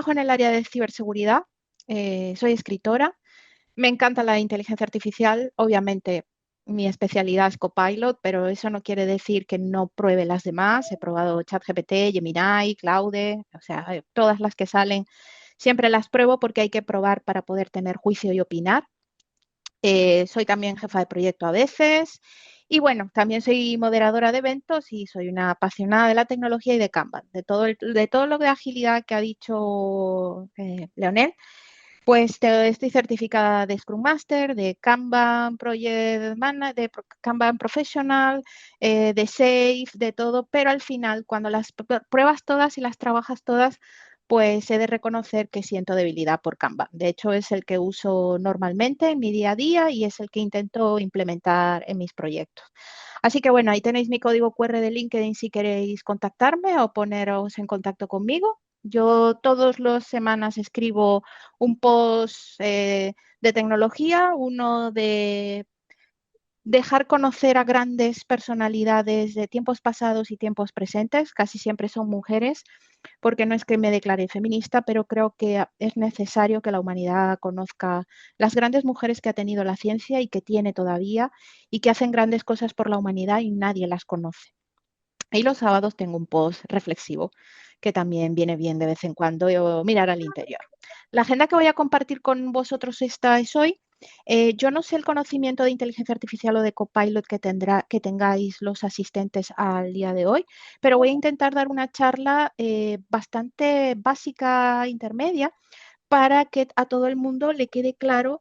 trabajo en el área de ciberseguridad, soy escritora, me encanta la inteligencia artificial, obviamente mi especialidad es Copilot, pero eso no quiere decir que no pruebe las demás. He probado ChatGPT, Gemini, Claude, o sea, todas las que salen, siempre las pruebo porque hay que probar para poder tener juicio y opinar. Soy también jefa de proyecto a veces y bueno, también soy moderadora de eventos y soy una apasionada de la tecnología y de Kanban, de todo lo de agilidad que ha dicho Leonel. Pues estoy certificada de Scrum Master, de Kanban Project Manager, de Kanban Professional, de SAFe, de todo, pero al final, cuando las pruebas todas y las trabajas todas, pues he de reconocer que siento debilidad por Kanban. De hecho, es el que uso normalmente en mi día a día y es el que intento implementar en mis proyectos. Así que bueno, ahí tenéis mi código QR de LinkedIn si queréis contactarme o poneros en contacto conmigo. Yo todas las semanas escribo un post de tecnología, uno de dejar conocer a grandes personalidades de tiempos pasados y tiempos presentes, casi siempre son mujeres, porque no es que me declare feminista, pero creo que es necesario que la humanidad conozca las grandes mujeres que ha tenido la ciencia y que tiene todavía y que hacen grandes cosas por la humanidad y nadie las conoce. Y los sábados tengo un post reflexivo que también viene bien de vez en cuando mirar al interior. La agenda que voy a compartir con vosotros esta es hoy. Yo no sé el conocimiento de inteligencia artificial o de Copilot que tengáis los asistentes al día de hoy, pero voy a intentar dar una charla bastante básica, intermedia, para que a todo el mundo le quede claro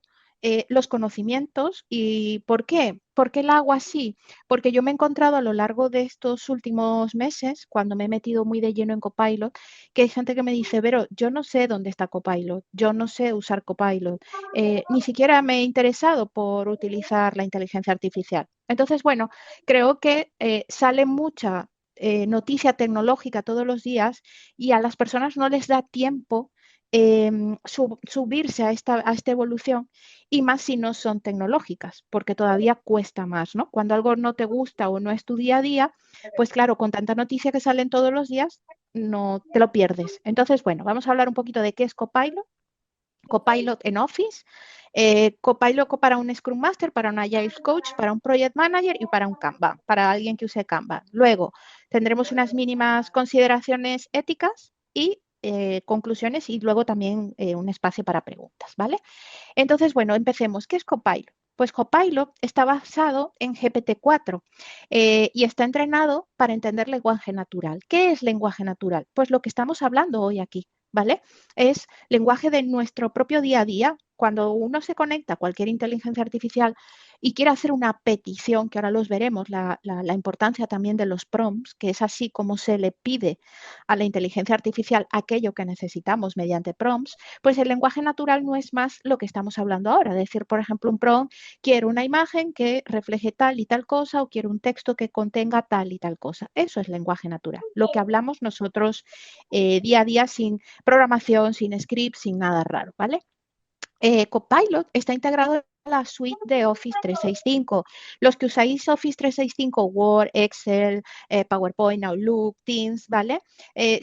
los conocimientos y por qué. ¿Por qué la hago así? Porque yo me he encontrado a lo largo de estos últimos meses, cuando me he metido muy de lleno en Copilot, que hay gente que me dice, pero yo no sé dónde está Copilot, yo no sé usar Copilot, ni siquiera me he interesado por utilizar la inteligencia artificial. Entonces, bueno, creo que sale mucha noticia tecnológica todos los días y a las personas no les da tiempo subirse a esta evolución y más si no son tecnológicas, porque todavía cuesta más, ¿no? Cuando algo no te gusta o no es tu día a día, pues claro, con tanta noticia que salen todos los días, no te lo pierdes. Entonces, bueno, vamos a hablar un poquito de qué es Copilot. Copilot en Office, Copilot para un Scrum Master, para un Agile Coach, para un Project Manager y para un Kanban, para alguien que use Kanban. Luego tendremos unas mínimas consideraciones éticas y conclusiones y luego también un espacio para preguntas, ¿vale? Entonces, bueno, empecemos. ¿Qué es Copilot? Pues Copilot está basado en GPT-4 y está entrenado para entender lenguaje natural. ¿Qué es lenguaje natural? Pues lo que estamos hablando hoy aquí, ¿vale? Es lenguaje de nuestro propio día a día. Cuando uno se conecta a cualquier inteligencia artificial y quiere hacer una petición, que ahora los veremos, la importancia también de los prompts, que es así como se le pide a la inteligencia artificial aquello que necesitamos mediante prompts, pues el lenguaje natural no es más lo que estamos hablando ahora. Decir, por ejemplo, un prompt, quiero una imagen que refleje tal y tal cosa o quiero un texto que contenga tal y tal cosa. Eso es lenguaje natural. Lo que hablamos nosotros día a día sin programación, sin script, sin nada raro, ¿vale? Copilot está integrado en la suite de Office 365. Los que usáis Office 365, Word, Excel, PowerPoint, Outlook, Teams, ¿vale?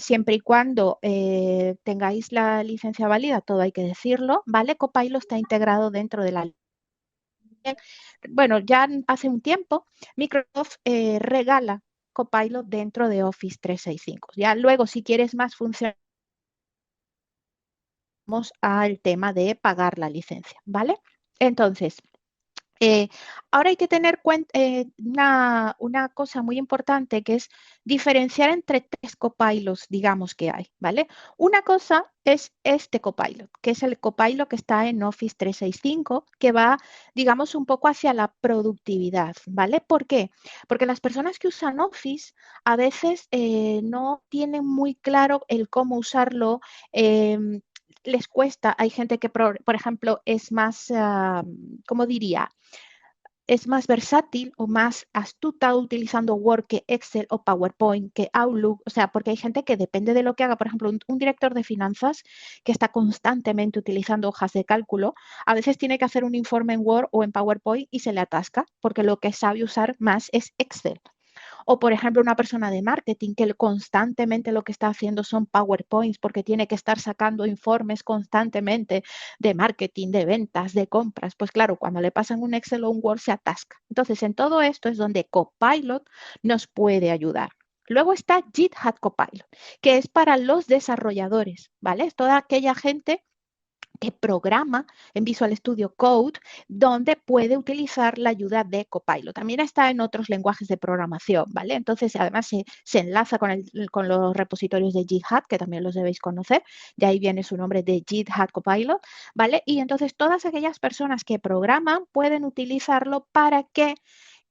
Siempre y cuando tengáis la licencia válida, todo hay que decirlo, ¿vale? Copilot está integrado dentro de la. Bueno, ya hace un tiempo Microsoft regala Copilot dentro de Office 365. Ya luego, si quieres más funciones, vamos al tema de pagar la licencia, ¿vale? Entonces, eh, ahora hay que tener una cosa muy importante que es diferenciar entre tres copilots, digamos que hay, ¿vale? Una cosa es este copilot, que es el copilot que está en Office 365, que va, digamos, un poco hacia la productividad, ¿vale? ¿Por qué? Porque las personas que usan Office a veces no tienen muy claro el cómo usarlo. Les cuesta, hay gente que, por ejemplo, es más, ¿cómo diría? Es más versátil o más astuta utilizando Word que Excel o PowerPoint que Outlook, o sea, porque hay gente que depende de lo que haga, por ejemplo, un director de finanzas que está constantemente utilizando hojas de cálculo, a veces tiene que hacer un informe en Word o en PowerPoint y se le atasca porque lo que sabe usar más es Excel. O, por ejemplo, una persona de marketing que constantemente lo que está haciendo son PowerPoints porque tiene que estar sacando informes constantemente de marketing, de ventas, de compras. Pues claro, cuando le pasan un Excel o un Word se atasca. Entonces, en todo esto es donde Copilot nos puede ayudar. Luego está GitHub Copilot, que es para los desarrolladores, ¿vale? Es toda aquella gente que programa en Visual Studio Code, donde puede utilizar la ayuda de Copilot. También está en otros lenguajes de programación, ¿vale? Entonces, además se enlaza con los repositorios de GitHub, que también los debéis conocer, de ahí viene su nombre de GitHub Copilot, ¿vale? Y entonces todas aquellas personas que programan pueden utilizarlo para que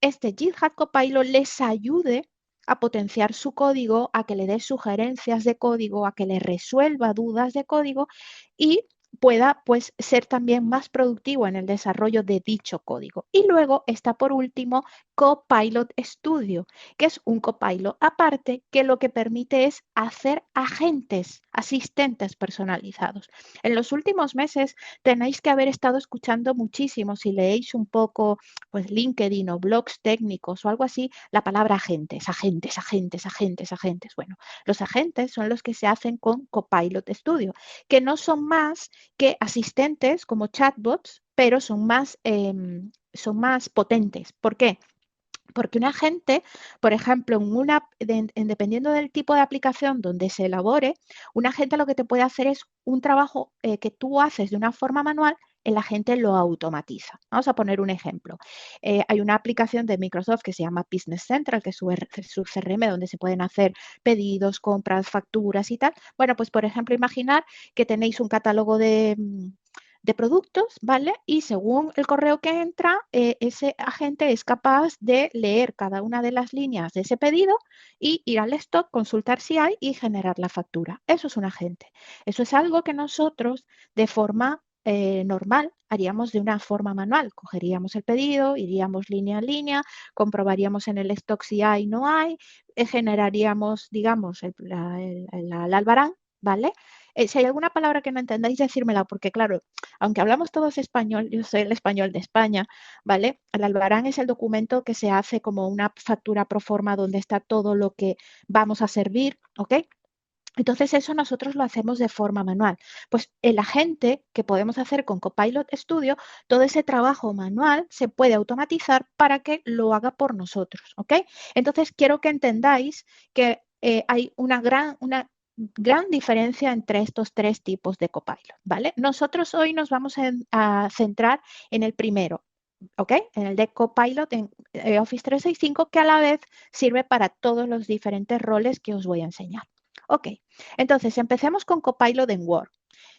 este GitHub Copilot les ayude a potenciar su código, a que le dé sugerencias de código, a que le resuelva dudas de código y pueda pues ser también más productivo en el desarrollo de dicho código. Y luego está por último Copilot Studio, que es un Copilot aparte que lo que permite es hacer agentes, asistentes personalizados. En los últimos meses tenéis que haber estado escuchando muchísimo, si leéis un poco pues LinkedIn o blogs técnicos o algo así, la palabra agentes, agentes, agentes, agentes, agentes. Bueno, los agentes son los que se hacen con Copilot Studio, que no son más que asistentes como chatbots, pero son más potentes. ¿Por qué? Porque un agente, por ejemplo, dependiendo del tipo de aplicación donde se elabore, un agente lo que te puede hacer es un trabajo que tú haces de una forma manual, el agente lo automatiza. Vamos a poner un ejemplo. Hay una aplicación de Microsoft que se llama Business Central, que es su CRM, donde se pueden hacer pedidos, compras, facturas y tal. Bueno, pues por ejemplo, imaginar que tenéis un catálogo de productos, ¿vale? Y según el correo que entra, ese agente es capaz de leer cada una de las líneas de ese pedido y ir al stock, consultar si hay y generar la factura. Eso es un agente. Eso es algo que nosotros de forma normal haríamos de una forma manual. Cogeríamos el pedido, iríamos línea a línea, comprobaríamos en el stock si hay o no hay, generaríamos, digamos, el albarán, ¿vale? Si hay alguna palabra que no entendáis, decírmela, porque claro, aunque hablamos todos español, yo soy el español de España, ¿vale? El albarán es el documento que se hace como una factura pro forma donde está todo lo que vamos a servir, ¿ok? Entonces eso nosotros lo hacemos de forma manual. Pues el agente que podemos hacer con Copilot Studio, todo ese trabajo manual se puede automatizar para que lo haga por nosotros, ¿ok? Entonces quiero que entendáis que hay una gran diferencia entre estos tres tipos de Copilot, ¿vale? Nosotros hoy nos vamos a centrar en el primero, ¿ok? En el de Copilot en Office 365, que a la vez sirve para todos los diferentes roles que os voy a enseñar. Ok, entonces empecemos con Copilot en Word.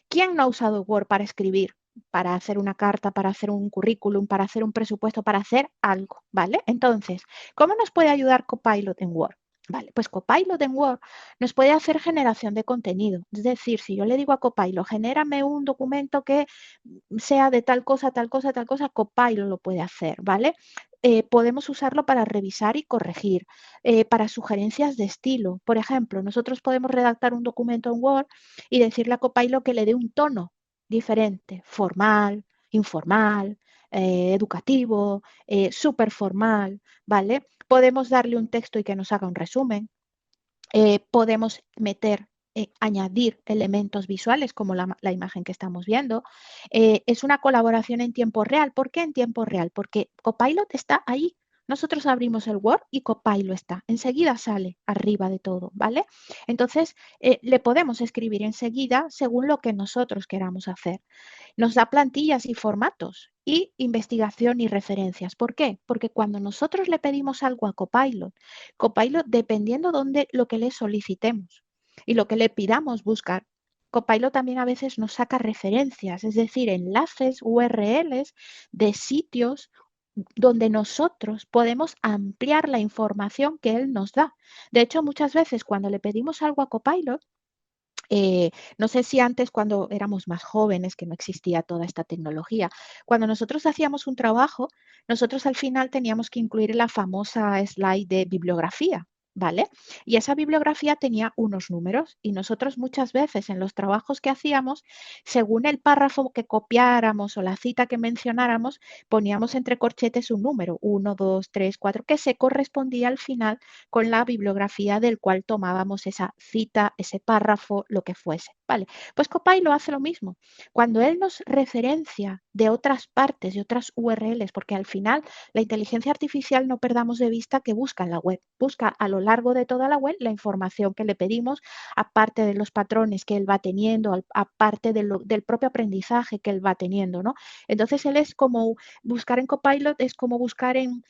¿Quién no ha usado Word para escribir, para hacer una carta, para hacer un currículum, para hacer un presupuesto, para hacer algo? ¿Vale? Entonces, ¿cómo nos puede ayudar Copilot en Word? Vale, pues Copilot en Word nos puede hacer generación de contenido. Es decir, si yo le digo a Copilot, genérame un documento que sea de tal cosa, tal cosa, tal cosa, Copilot lo puede hacer, ¿vale? Podemos usarlo para revisar y corregir, para sugerencias de estilo. Por ejemplo, nosotros podemos redactar un documento en Word y decirle a Copilot que le dé un tono diferente, formal, informal, educativo, súper formal, ¿vale? Podemos darle un texto y que nos haga un resumen. Podemos meter, añadir elementos visuales como la imagen que estamos viendo. Es una colaboración en tiempo real. ¿Por qué en tiempo real? Porque Copilot está ahí. Nosotros abrimos el Word y Copilot está. Enseguida sale arriba de todo, ¿vale? Entonces, le podemos escribir enseguida según lo que nosotros queramos hacer. Nos da plantillas y formatos y investigación y referencias. ¿Por qué? Porque cuando nosotros le pedimos algo a Copilot, Copilot, dependiendo de lo que le solicitemos y lo que le pidamos buscar, Copilot también a veces nos saca referencias, es decir, enlaces, URLs de sitios donde nosotros podemos ampliar la información que él nos da. De hecho, muchas veces cuando le pedimos algo a Copilot, no sé si antes cuando éramos más jóvenes, que no existía toda esta tecnología, cuando nosotros hacíamos un trabajo, nosotros al final teníamos que incluir la famosa slide de bibliografía. ¿vale? Y esa bibliografía tenía unos números y nosotros muchas veces en los trabajos que hacíamos, según el párrafo que copiáramos o la cita que mencionáramos, poníamos entre corchetes un número, 1, 2, 3, 4, que se correspondía al final con la bibliografía del cual tomábamos esa cita, ese párrafo, lo que fuese, ¿vale? Pues Copilot hace lo mismo. Cuando él nos referencia de otras partes, de otras URLs, porque al final la inteligencia artificial no perdamos de vista que busca en la web, busca a lo largo de toda la web la información que le pedimos, aparte de los patrones que él va teniendo, aparte del propio aprendizaje que él va teniendo, ¿no? Entonces él es como buscar en Copilot, es como buscar en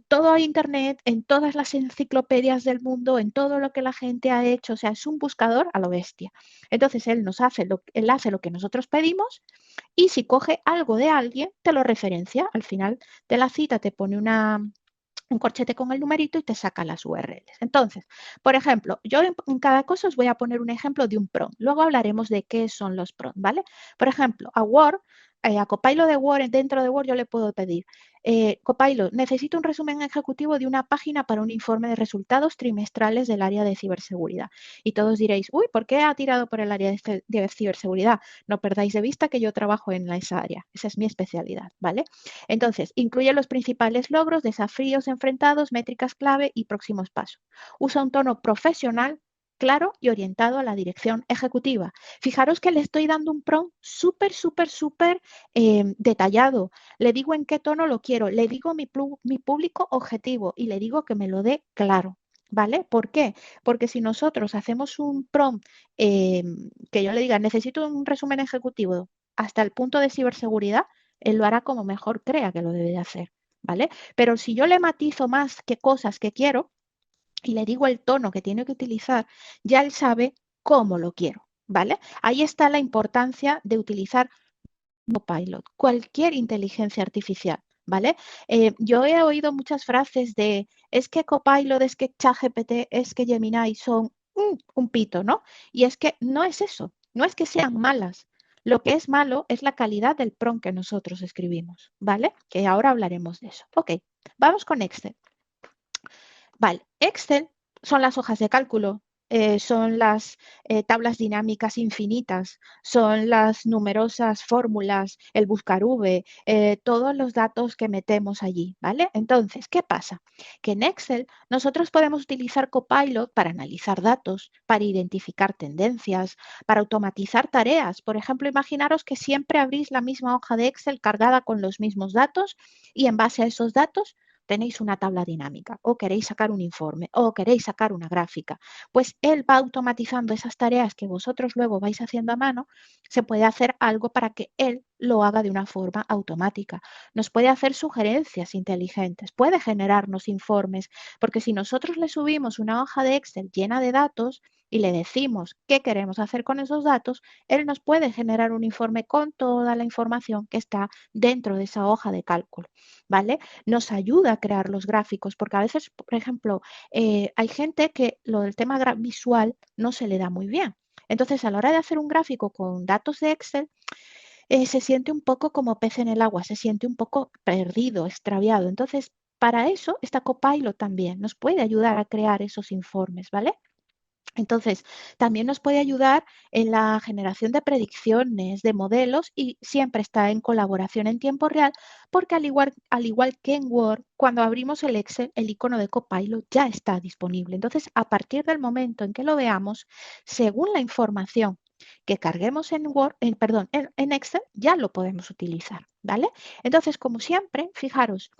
todo Internet, en todas las enciclopedias del mundo, en todo lo que la gente ha hecho, o sea, es un buscador a lo bestia. Entonces él hace lo que nosotros pedimos y si coge algo de alguien, te lo referencia. Al final de la cita te pone un corchete con el numerito y te saca las URLs. Entonces, por ejemplo, yo en cada cosa os voy a poner un ejemplo de un prompt. Luego hablaremos de qué son los prompts, ¿vale? Por ejemplo, a Word, a Copilot de Word, dentro de Word yo le puedo pedir, Copilot, necesito un resumen ejecutivo de una página para un informe de resultados trimestrales del área de ciberseguridad. Y todos diréis, uy, ¿por qué ha tirado por el área de ciberseguridad? No perdáis de vista que yo trabajo en esa área. Esa es mi especialidad, ¿vale? Entonces, incluye los principales logros, desafíos enfrentados, métricas clave y próximos pasos. Usa un tono profesional, claro y orientado a la dirección ejecutiva. Fijaros que le estoy dando un prompt súper detallado. Le digo en qué tono lo quiero, le digo mi público objetivo y le digo que me lo dé claro. ¿Vale? ¿Por qué? Porque si nosotros hacemos un prompt que yo le diga, necesito un resumen ejecutivo hasta el punto de ciberseguridad, él lo hará como mejor crea que lo debe de hacer, ¿vale? Pero si yo le matizo más qué cosas que quiero y le digo el tono que tiene que utilizar, ya él sabe cómo lo quiero, ¿vale? Ahí está la importancia de utilizar Copilot, cualquier inteligencia artificial, ¿vale? Yo he oído muchas frases de es que Copilot, es que ChatGPT, es que Gemini son un pito, ¿no? Y es que no es eso, no es que sean malas. Lo que es malo es la calidad del prompt que nosotros escribimos, ¿vale? Que ahora hablaremos de eso. Ok, vamos con Excel. Vale, Excel son las hojas de cálculo, son las tablas dinámicas infinitas, son las numerosas fórmulas, el buscar V, todos los datos que metemos allí, ¿vale? Entonces, ¿qué pasa? Que en Excel nosotros podemos utilizar Copilot para analizar datos, para identificar tendencias, para automatizar tareas. Por ejemplo, imaginaros que siempre abrís la misma hoja de Excel cargada con los mismos datos y en base a esos datos tenéis una tabla dinámica o queréis sacar un informe o queréis sacar una gráfica, pues él va automatizando esas tareas que vosotros luego vais haciendo a mano, se puede hacer algo para que él lo haga de una forma automática. Nos puede hacer sugerencias inteligentes, puede generarnos informes, porque si nosotros le subimos una hoja de Excel llena de datos y le decimos qué queremos hacer con esos datos, él nos puede generar un informe con toda la información que está dentro de esa hoja de cálculo, ¿vale? Nos ayuda a crear los gráficos, porque a veces, por ejemplo, hay gente que lo del tema visual no se le da muy bien. Entonces, a la hora de hacer un gráfico con datos de Excel, se siente un poco como pez en el agua, se siente un poco perdido, extraviado. Entonces, para eso, esta Copilot también nos puede ayudar a crear esos informes, ¿vale? Entonces, también nos puede ayudar en la generación de predicciones, de modelos y siempre está en colaboración en tiempo real porque al igual que en Word, cuando abrimos el Excel, el icono de Copilot ya está disponible. Entonces, a partir del momento en que lo veamos, según la información que carguemos en Word, perdón, en Excel, ya lo podemos utilizar, ¿vale? Entonces, como siempre, fijaros,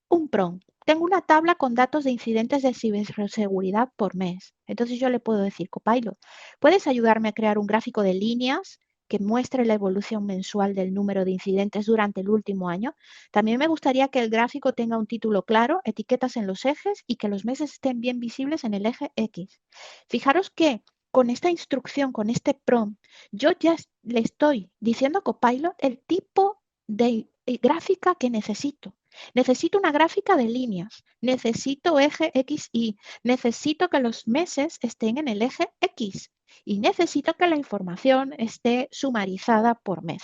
un prompt. Tengo una tabla con datos de incidentes de ciberseguridad por mes. Entonces yo le puedo decir, Copilot, ¿puedes ayudarme a crear un gráfico de líneas que muestre la evolución mensual del número de incidentes durante el último año? También me gustaría que el gráfico tenga un título claro, etiquetas en los ejes y que los meses estén bien visibles en el eje X. Fijaros que con esta instrucción, con este prompt, yo ya le estoy diciendo a Copilot el tipo de gráfica que necesito. Necesito una gráfica de líneas, necesito eje X, Y, necesito que los meses estén en el eje X y necesito que la información esté sumarizada por mes.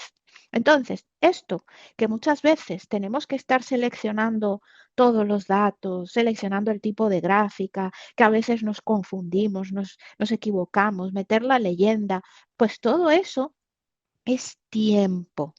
Entonces, esto que muchas veces tenemos que estar seleccionando todos los datos, seleccionando el tipo de gráfica, que a veces nos confundimos, nos equivocamos, meter la leyenda, pues todo eso es tiempo,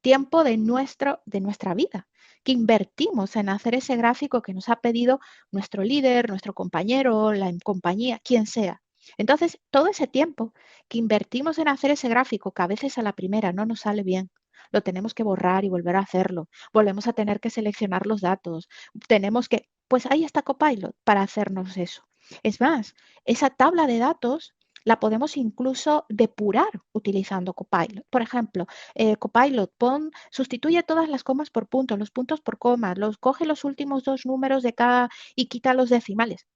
tiempo de nuestra vida, que invertimos en hacer ese gráfico que nos ha pedido nuestro líder, nuestro compañero, la compañía, quien sea. Entonces, todo ese tiempo que invertimos en hacer ese gráfico, que a veces a la primera no nos sale bien, lo tenemos que borrar y volver a hacerlo. Volvemos a tener que seleccionar los datos. Tenemos que, pues ahí está Copilot para hacernos eso. Es más, esa tabla de datos la podemos incluso depurar utilizando Copilot. Por ejemplo, Copilot, sustituye todas las comas por puntos, los puntos por comas, coge los últimos dos números de cada y quita los decimales.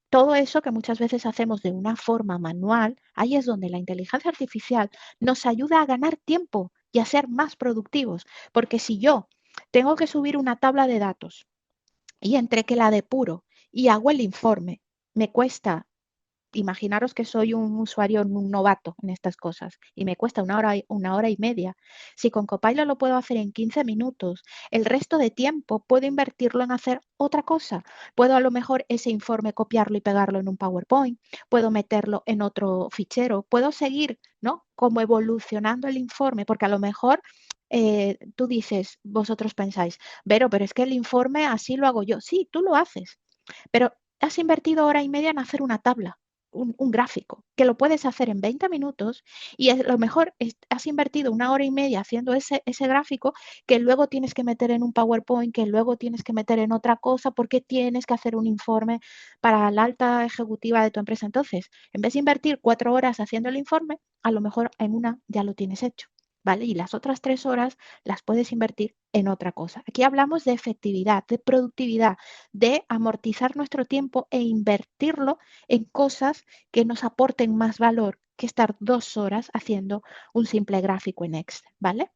Todo eso que muchas veces hacemos de una forma manual, ahí es donde la inteligencia artificial nos ayuda a ganar tiempo y a ser más productivos. Porque si yo tengo que subir una tabla de datos y entre que la depuro y hago el informe, me cuesta. Imaginaros que soy un usuario un novato en estas cosas y me cuesta una hora y media. Si con Copilot lo puedo hacer en 15 minutos, el resto de tiempo puedo invertirlo en hacer otra cosa. Puedo a lo mejor ese informe copiarlo y pegarlo en un PowerPoint, puedo meterlo en otro fichero, puedo seguir, ¿no? Como evolucionando el informe, porque a lo mejor tú dices, vosotros pensáis, pero es que el informe así lo hago yo. Sí, tú lo haces, pero has invertido hora y media en hacer una tabla, un gráfico, que lo puedes hacer en 20 minutos y a lo mejor has invertido una hora y media haciendo ese gráfico que luego tienes que meter en un PowerPoint, que luego tienes que meter en otra cosa porque tienes que hacer un informe para la alta ejecutiva de tu empresa. Entonces, en vez de invertir 4 horas haciendo el informe, a lo mejor en una ya lo tienes hecho. ¿Vale? Y las otras 3 horas las puedes invertir en otra cosa. Aquí hablamos de efectividad, de productividad, de amortizar nuestro tiempo e invertirlo en cosas que nos aporten más valor que estar 2 horas haciendo un simple gráfico en Excel, ¿vale?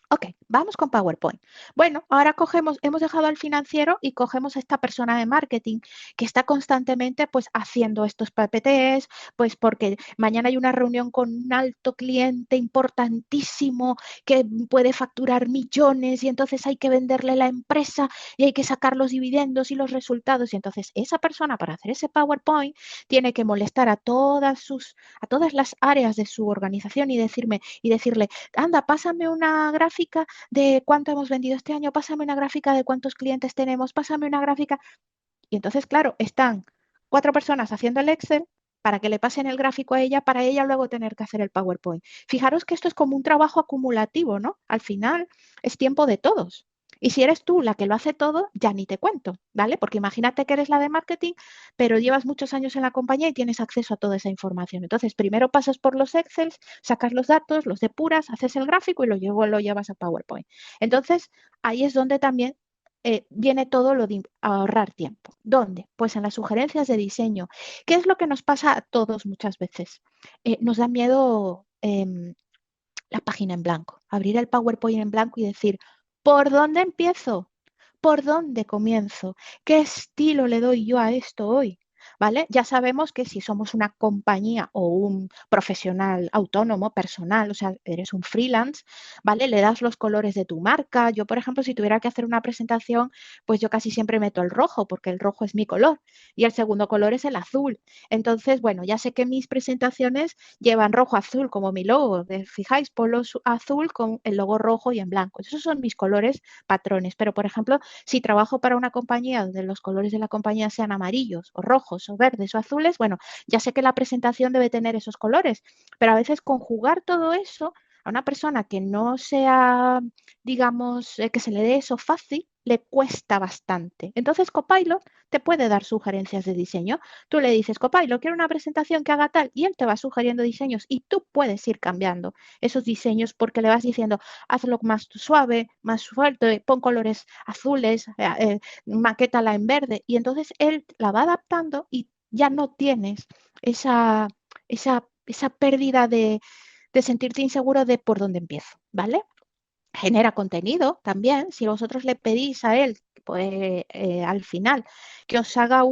Ok, vamos con PowerPoint. Bueno, ahora hemos dejado al financiero y cogemos a esta persona de marketing que está constantemente pues haciendo estos PPTs, pues porque mañana hay una reunión con un alto cliente importantísimo que puede facturar millones y entonces hay que venderle la empresa y hay que sacar los dividendos y los resultados. Y entonces esa persona para hacer ese PowerPoint tiene que molestar a todas las áreas de su organización y decirle, anda, pásame una gráfica de cuánto hemos vendido este año, pásame una gráfica de cuántos clientes tenemos, pásame una gráfica. Y entonces, claro, están 4 personas haciendo el Excel para que le pasen el gráfico a ella, para ella luego tener que hacer el PowerPoint. Fijaros que esto es como un trabajo acumulativo, ¿no? Al final es tiempo de todos. Y si eres tú la que lo hace todo, ya ni te cuento, ¿vale? Porque imagínate que eres la de marketing, pero llevas muchos años en la compañía y tienes acceso a toda esa información. Entonces, primero pasas por los Excel, sacas los datos, los depuras, haces el gráfico y lo llevas a PowerPoint. Entonces, ahí es donde también viene todo lo de ahorrar tiempo. ¿Dónde? Pues en las sugerencias de diseño. ¿Qué es lo que nos pasa a todos muchas veces? Nos da miedo la página en blanco, abrir el PowerPoint en blanco y decir, ¿por dónde empiezo? ¿Por dónde comienzo? ¿Qué estilo le doy yo a esto hoy? ¿Vale? Ya sabemos que si somos una compañía o un profesional autónomo, personal, o sea, eres un freelance, ¿vale? Le das los colores de tu marca. Yo, por ejemplo, si tuviera que hacer una presentación, pues yo casi siempre meto el rojo, porque el rojo es mi color y el segundo color es el azul. Entonces, bueno, ya sé que mis presentaciones llevan rojo azul como mi logo. Fijáis, polo azul con el logo rojo y en blanco. Esos son mis colores patrones. Pero, por ejemplo, si trabajo para una compañía donde los colores de la compañía sean amarillos o rojos o verdes o azules, bueno, ya sé que la presentación debe tener esos colores. Pero a veces conjugar todo eso a una persona que no sea, digamos, que se le dé eso fácil, le cuesta bastante. Entonces, Copilot te puede dar sugerencias de diseño. Tú le dices, Copilot, quiero una presentación que haga tal, y él te va sugiriendo diseños y tú puedes ir cambiando esos diseños porque le vas diciendo, hazlo más suave, más fuerte, pon colores azules, maquétala en verde, y entonces él la va adaptando y ya no tienes esa pérdida de sentirte inseguro de por dónde empiezo, ¿vale? Genera contenido también. Si vosotros le pedís a él, pues al final, que os haga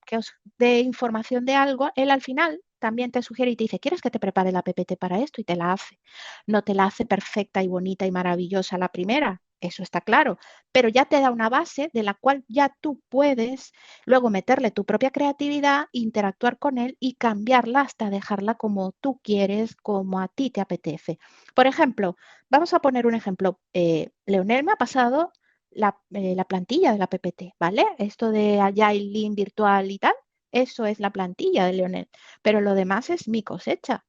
que os dé información de algo, él al final también te sugiere y te dice, ¿quieres que te prepare la PPT para esto? Y te la hace. No te la hace perfecta y bonita y maravillosa la primera, eso está claro, pero ya te da una base de la cual ya tú puedes luego meterle tu propia creatividad, interactuar con él y cambiarla hasta dejarla como tú quieres, como a ti te apetece. Por ejemplo, vamos a poner un ejemplo. Leonel me ha pasado la plantilla de la PPT, ¿vale? Esto de Agile, Lean, virtual y tal, eso es la plantilla de Leonel, pero lo demás es mi cosecha.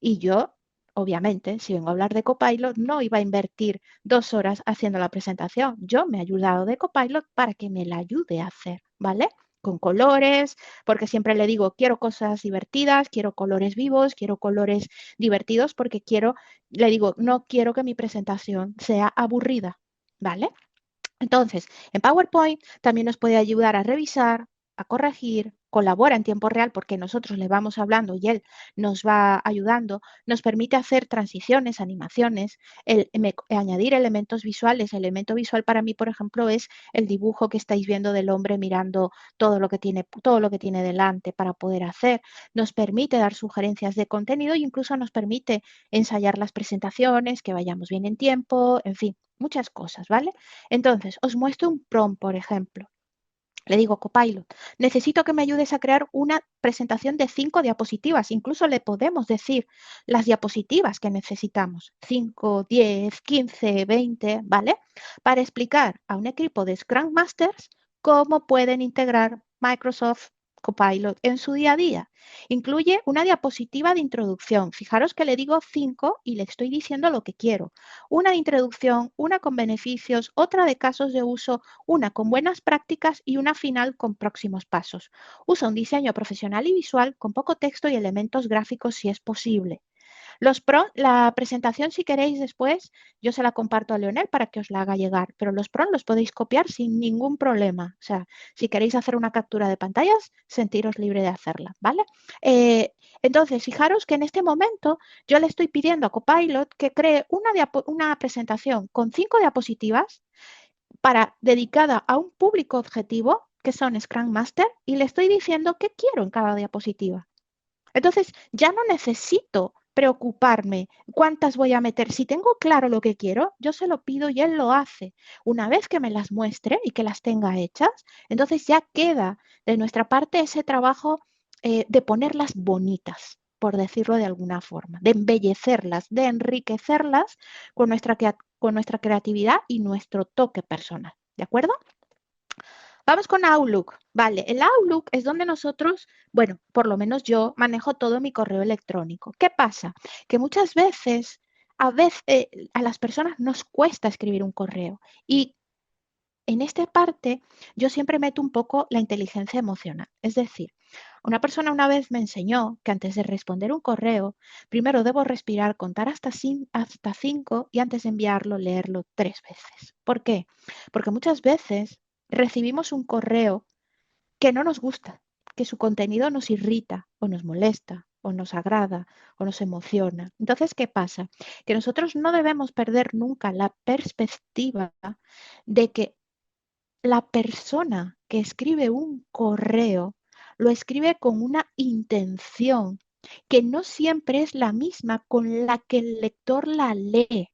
Y yo, obviamente, si vengo a hablar de Copilot, no iba a invertir 2 horas haciendo la presentación. Yo me he ayudado de Copilot para que me la ayude a hacer, ¿vale? Con colores, porque siempre le digo, quiero cosas divertidas, quiero colores vivos, quiero colores divertidos, porque quiero, le digo, no quiero que mi presentación sea aburrida, ¿vale? Entonces, en PowerPoint también nos puede ayudar a revisar, a corregir, colabora en tiempo real porque nosotros le vamos hablando y él nos va ayudando, nos permite hacer transiciones, animaciones, añadir elementos visuales. El elemento visual para mí, por ejemplo, es el dibujo que estáis viendo del hombre mirando todo lo que tiene delante para poder hacer. Nos permite dar sugerencias de contenido e incluso nos permite ensayar las presentaciones, que vayamos bien en tiempo, en fin, muchas cosas, ¿vale? Entonces, os muestro un prompt, por ejemplo. Le digo, Copilot, necesito que me ayudes a crear una presentación de 5 diapositivas. Incluso le podemos decir las diapositivas que necesitamos. 5, 10, 15, 20, ¿vale? Para explicar a un equipo de Scrum Masters cómo pueden integrar Microsoft Copilot en su día a día. Incluye una diapositiva de introducción. Fijaros que le digo 5 y le estoy diciendo lo que quiero. Una de introducción, una con beneficios, otra de casos de uso, una con buenas prácticas y una final con próximos pasos. Usa un diseño profesional y visual con poco texto y elementos gráficos si es posible. La presentación, si queréis después, yo se la comparto a Leonel para que os la haga llegar, pero los PRON los podéis copiar sin ningún problema. O sea, si queréis hacer una captura de pantallas, sentiros libre de hacerla, ¿vale? Entonces, fijaros que en este momento yo le estoy pidiendo a Copilot que cree una presentación con 5 diapositivas dedicada a un público objetivo, que son Scrum Master, y le estoy diciendo qué quiero en cada diapositiva. Entonces, ya no necesito preocuparme cuántas voy a meter. Si tengo claro lo que quiero, yo se lo pido y él lo hace. Una vez que me las muestre y que las tenga hechas, entonces ya queda de nuestra parte ese trabajo de ponerlas bonitas, por decirlo de alguna forma, de embellecerlas, de enriquecerlas con nuestra creatividad y nuestro toque personal. ¿De acuerdo? Vamos con Outlook. Vale, el Outlook es donde nosotros, bueno, por lo menos yo manejo todo mi correo electrónico. ¿Qué pasa? Que muchas veces, a las personas nos cuesta escribir un correo y en esta parte yo siempre meto un poco la inteligencia emocional. Es decir, una persona una vez me enseñó que antes de responder un correo, primero debo respirar, contar hasta 5 y antes de enviarlo, leerlo 3 veces. ¿Por qué? Porque muchas veces recibimos un correo que no nos gusta, que su contenido nos irrita o nos molesta o nos agrada o nos emociona. Entonces, ¿qué pasa? Que nosotros no debemos perder nunca la perspectiva de que la persona que escribe un correo lo escribe con una intención que no siempre es la misma con la que el lector la lee.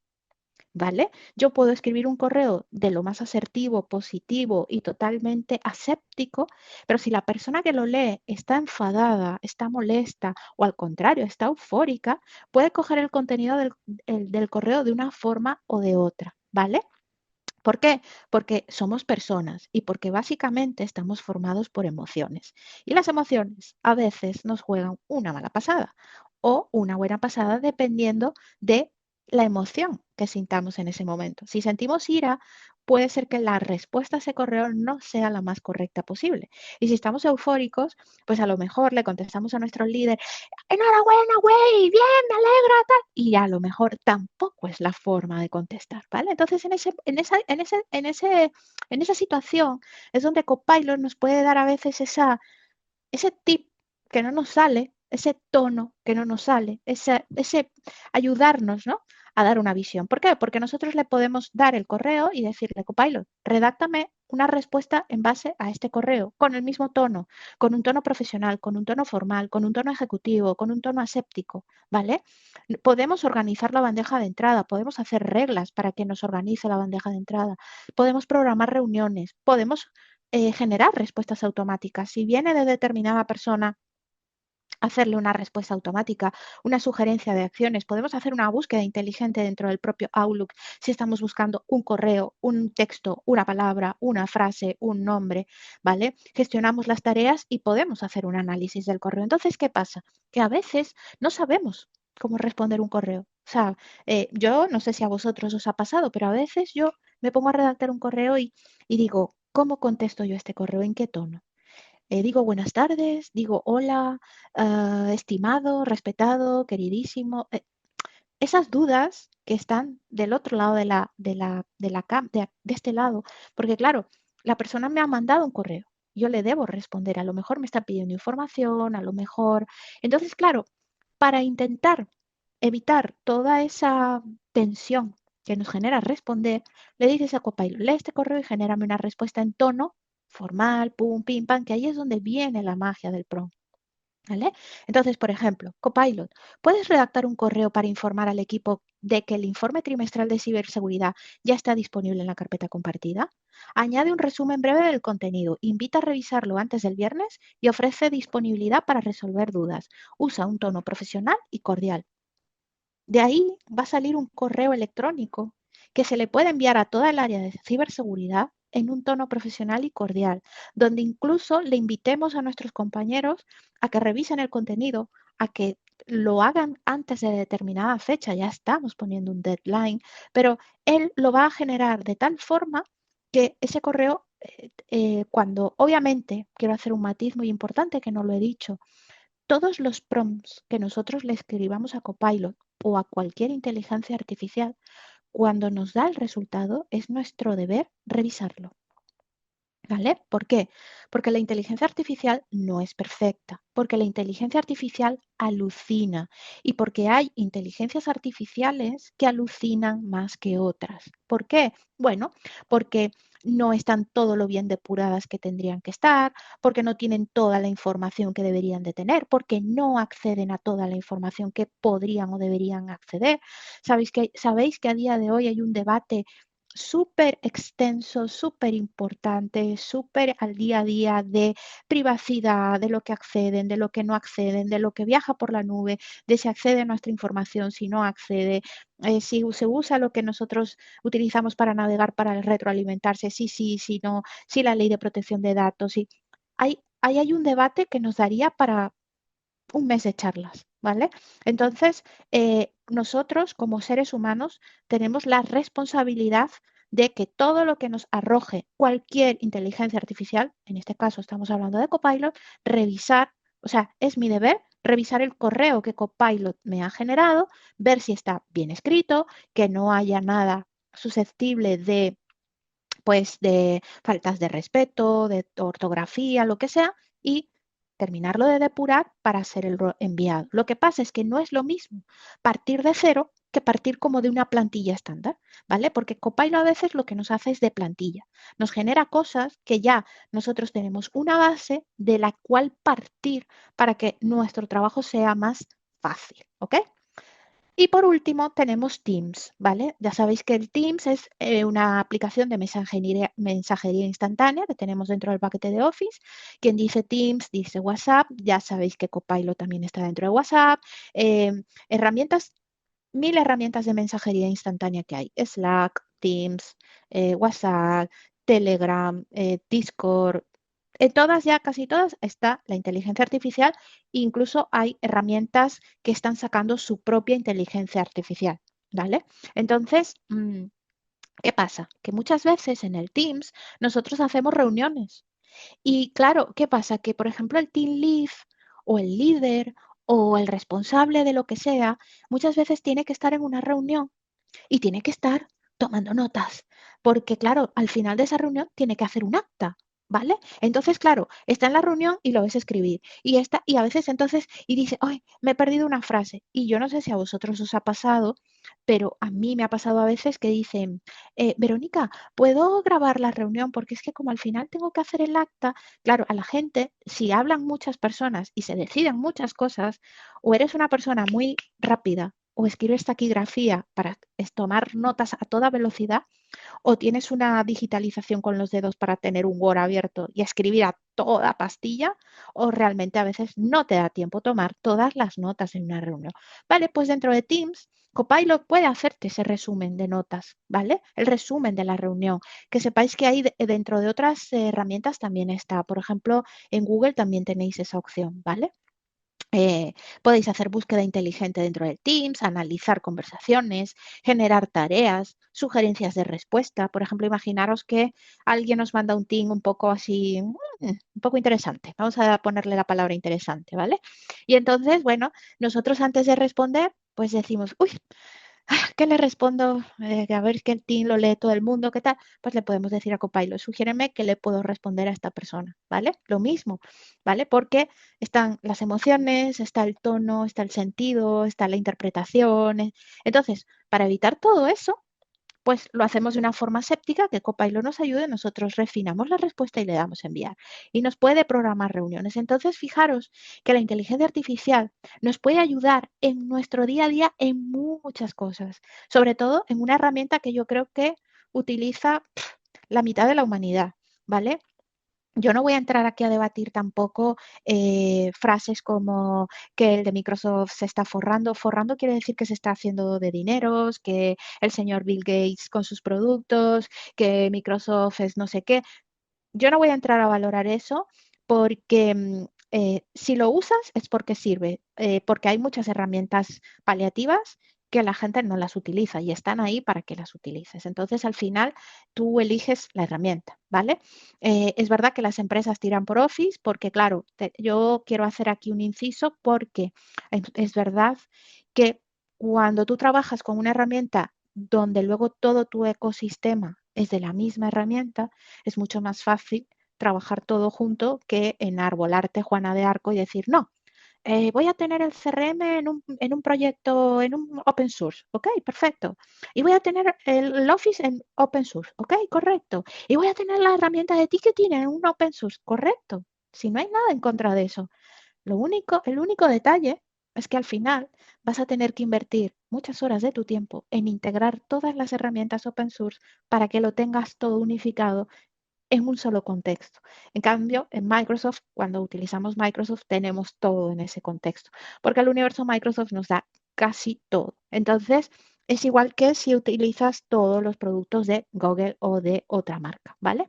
¿Vale? Yo puedo escribir un correo de lo más asertivo, positivo y totalmente aséptico, pero si la persona que lo lee está enfadada, está molesta o al contrario, está eufórica, puede coger el contenido del correo de una forma o de otra, ¿vale? ¿Por qué? Porque somos personas y porque básicamente estamos formados por emociones. Y las emociones a veces nos juegan una mala pasada o una buena pasada dependiendo de la emoción que sintamos en ese momento. Si sentimos ira, puede ser que la respuesta a ese correo no sea la más correcta posible. Y si estamos eufóricos, pues a lo mejor le contestamos a nuestro líder, enhorabuena, güey, bien, me alegra, tal. Y a lo mejor tampoco es la forma de contestar, ¿vale? Entonces, en esa situación es donde Copilot nos puede dar a veces ese tip que no nos sale, ese tono que no nos sale, ese ayudarnos, ¿no? a dar una visión. ¿Por qué? Porque nosotros le podemos dar el correo y decirle, Copilot, redáctame una respuesta en base a este correo, con el mismo tono, con un tono profesional, con un tono formal, con un tono ejecutivo, con un tono aséptico, ¿vale? Podemos organizar la bandeja de entrada, podemos hacer reglas para que nos organice la bandeja de entrada, podemos programar reuniones, podemos generar respuestas automáticas. Si viene de determinada persona, hacerle una respuesta automática, una sugerencia de acciones. Podemos hacer una búsqueda inteligente dentro del propio Outlook si estamos buscando un correo, un texto, una palabra, una frase, un nombre, ¿vale? Gestionamos las tareas y podemos hacer un análisis del correo. Entonces, ¿qué pasa? Que a veces no sabemos cómo responder un correo. O sea, yo no sé si a vosotros os ha pasado, pero a veces yo me pongo a redactar un correo y digo, ¿cómo contesto yo este correo? ¿En qué tono? Digo buenas tardes, digo hola, estimado, respetado, queridísimo. Esas dudas que están del otro lado de este lado, porque claro, la persona me ha mandado un correo, yo le debo responder, a lo mejor me está pidiendo información, a lo mejor. Entonces, claro, para intentar evitar toda esa tensión que nos genera responder, le dices a Copilot, lee este correo y genérame una respuesta en tono formal, pum, pim, pam, que ahí es donde viene la magia del prompt. ¿Vale? Entonces, por ejemplo, Copilot, ¿puedes redactar un correo para informar al equipo de que el informe trimestral de ciberseguridad ya está disponible en la carpeta compartida? Añade un resumen breve del contenido, invita a revisarlo antes del viernes y ofrece disponibilidad para resolver dudas. Usa un tono profesional y cordial. De ahí va a salir un correo electrónico que se le puede enviar a toda el área de ciberseguridad en un tono profesional y cordial, donde incluso le invitemos a nuestros compañeros a que revisen el contenido, a que lo hagan antes de determinada fecha, ya estamos poniendo un deadline, pero él lo va a generar de tal forma que ese correo, cuando obviamente quiero hacer un matiz muy importante que no lo he dicho, todos los prompts que nosotros le escribamos a Copilot o a cualquier inteligencia artificial, cuando nos da el resultado, es nuestro deber revisarlo. ¿Vale? ¿Por qué? Porque la inteligencia artificial no es perfecta, porque la inteligencia artificial alucina y porque hay inteligencias artificiales que alucinan más que otras. ¿Por qué? Bueno, porque no están todo lo bien depuradas que tendrían que estar, porque no tienen toda la información que deberían de tener, porque no acceden a toda la información que podrían o deberían acceder. Sabéis que a día de hoy hay un debate súper extenso, súper importante, súper al día a día de privacidad, de lo que acceden, de lo que no acceden, de lo que viaja por la nube, de si accede a nuestra información, si no accede, si se usa lo que nosotros utilizamos para navegar, para retroalimentarse, sí, si no, si la ley de protección de datos, si ahí hay un debate que nos daría para un mes de charlas, ¿vale? Entonces, nosotros como seres humanos tenemos la responsabilidad de que todo lo que nos arroje cualquier inteligencia artificial, en este caso estamos hablando de Copilot, revisar, o sea, es mi deber revisar el correo que Copilot me ha generado, ver si está bien escrito, que no haya nada susceptible de pues de faltas de respeto, de ortografía, lo que sea, y terminarlo de depurar para ser el enviado. Lo que pasa es que no es lo mismo partir de cero que partir como de una plantilla estándar, ¿vale? Porque Copilot a veces lo que nos hace es de plantilla. Nos genera cosas que ya nosotros tenemos una base de la cual partir para que nuestro trabajo sea más fácil, ¿ok? Y por último tenemos Teams, ¿vale? Ya sabéis que el Teams es una aplicación de mensajería instantánea que tenemos dentro del paquete de Office. Quien dice Teams dice WhatsApp. Ya sabéis que Copilot también está dentro de WhatsApp. Herramientas, mil herramientas de mensajería instantánea que hay. Slack, Teams, WhatsApp, Telegram, Discord, en todas, ya casi todas, está la inteligencia artificial. Incluso hay herramientas que están sacando su propia inteligencia artificial, ¿vale? Entonces, ¿qué pasa? Que muchas veces en el Teams nosotros hacemos reuniones. Y claro, ¿qué pasa? Que, por ejemplo, el team lead o el líder o el responsable de lo que sea, muchas veces tiene que estar en una reunión y tiene que estar tomando notas, porque claro, al final de esa reunión tiene que hacer un acta. ¿vale? Entonces, claro, está en la reunión y lo ves escribir. Y a veces entonces, y dice, ay, me he perdido una frase. Y yo no sé si a vosotros os ha pasado, pero a mí me ha pasado a veces que dicen, Verónica, ¿puedo grabar la reunión? Porque es que como al final tengo que hacer el acta, claro, a la gente, si hablan muchas personas y se deciden muchas cosas, o eres una persona muy rápida o escribes taquigrafía para tomar notas a toda velocidad, o tienes una digitalización con los dedos para tener un Word abierto y escribir a toda pastilla, o realmente a veces no te da tiempo tomar todas las notas en una reunión. Vale, pues dentro de Teams, Copilot puede hacerte ese resumen de notas, ¿vale? El resumen de la reunión. Que sepáis que ahí dentro de otras herramientas también está. Por ejemplo, en Google también tenéis esa opción, ¿vale? Podéis hacer búsqueda inteligente dentro de Teams, analizar conversaciones, generar tareas, sugerencias de respuesta. Por ejemplo, imaginaros que alguien os manda un team un poco así, un poco interesante. Vamos a ponerle la palabra interesante, ¿vale? Y entonces, bueno, nosotros antes de responder, pues decimos, uy, ¿qué le respondo? A ver que el team lo lee todo el mundo, ¿qué tal? Pues le podemos decir a Copilot, sugiéreme qué le puedo responder a esta persona, ¿vale? Lo mismo, ¿vale? Porque están las emociones, está el tono, está el sentido, está la interpretación. Entonces, para evitar todo eso, pues lo hacemos de una forma séptica que Copilot nos ayude, nosotros refinamos la respuesta y le damos a enviar. Y nos puede programar reuniones. Entonces, fijaros que la inteligencia artificial nos puede ayudar en nuestro día a día en muchas cosas, sobre todo en una herramienta que yo creo que utiliza la mitad de la humanidad, ¿vale? Yo no voy a entrar aquí a debatir tampoco frases como que el de Microsoft se está forrando. Forrando quiere decir que se está haciendo de dineros, que el señor Bill Gates con sus productos, que Microsoft es no sé qué. Yo no voy a entrar a valorar eso porque si lo usas es porque sirve, porque hay muchas herramientas paliativas que la gente no las utiliza y están ahí para que las utilices. Entonces, al final, tú eliges la herramienta, ¿vale? Es verdad que las empresas tiran por Office porque, claro, yo quiero hacer aquí un inciso porque es verdad que cuando tú trabajas con una herramienta donde luego todo tu ecosistema es de la misma herramienta, es mucho más fácil trabajar todo junto que enarbolarte Juana de Arco y decir, no, voy a tener el CRM en un proyecto, en un open source, ¿ok? Perfecto. Y voy a tener el Office en open source, ¿ok? Correcto. Y voy a tener la herramienta de ticketing en un open source, correcto. Si no hay nada en contra de eso. El único detalle es que al final vas a tener que invertir muchas horas de tu tiempo en integrar todas las herramientas open source para que lo tengas todo unificado en un solo contexto. En cambio, en Microsoft, cuando utilizamos Microsoft, tenemos todo en ese contexto, porque el universo Microsoft nos da casi todo. Entonces, es igual que si utilizas todos los productos de Google o de otra marca, ¿vale?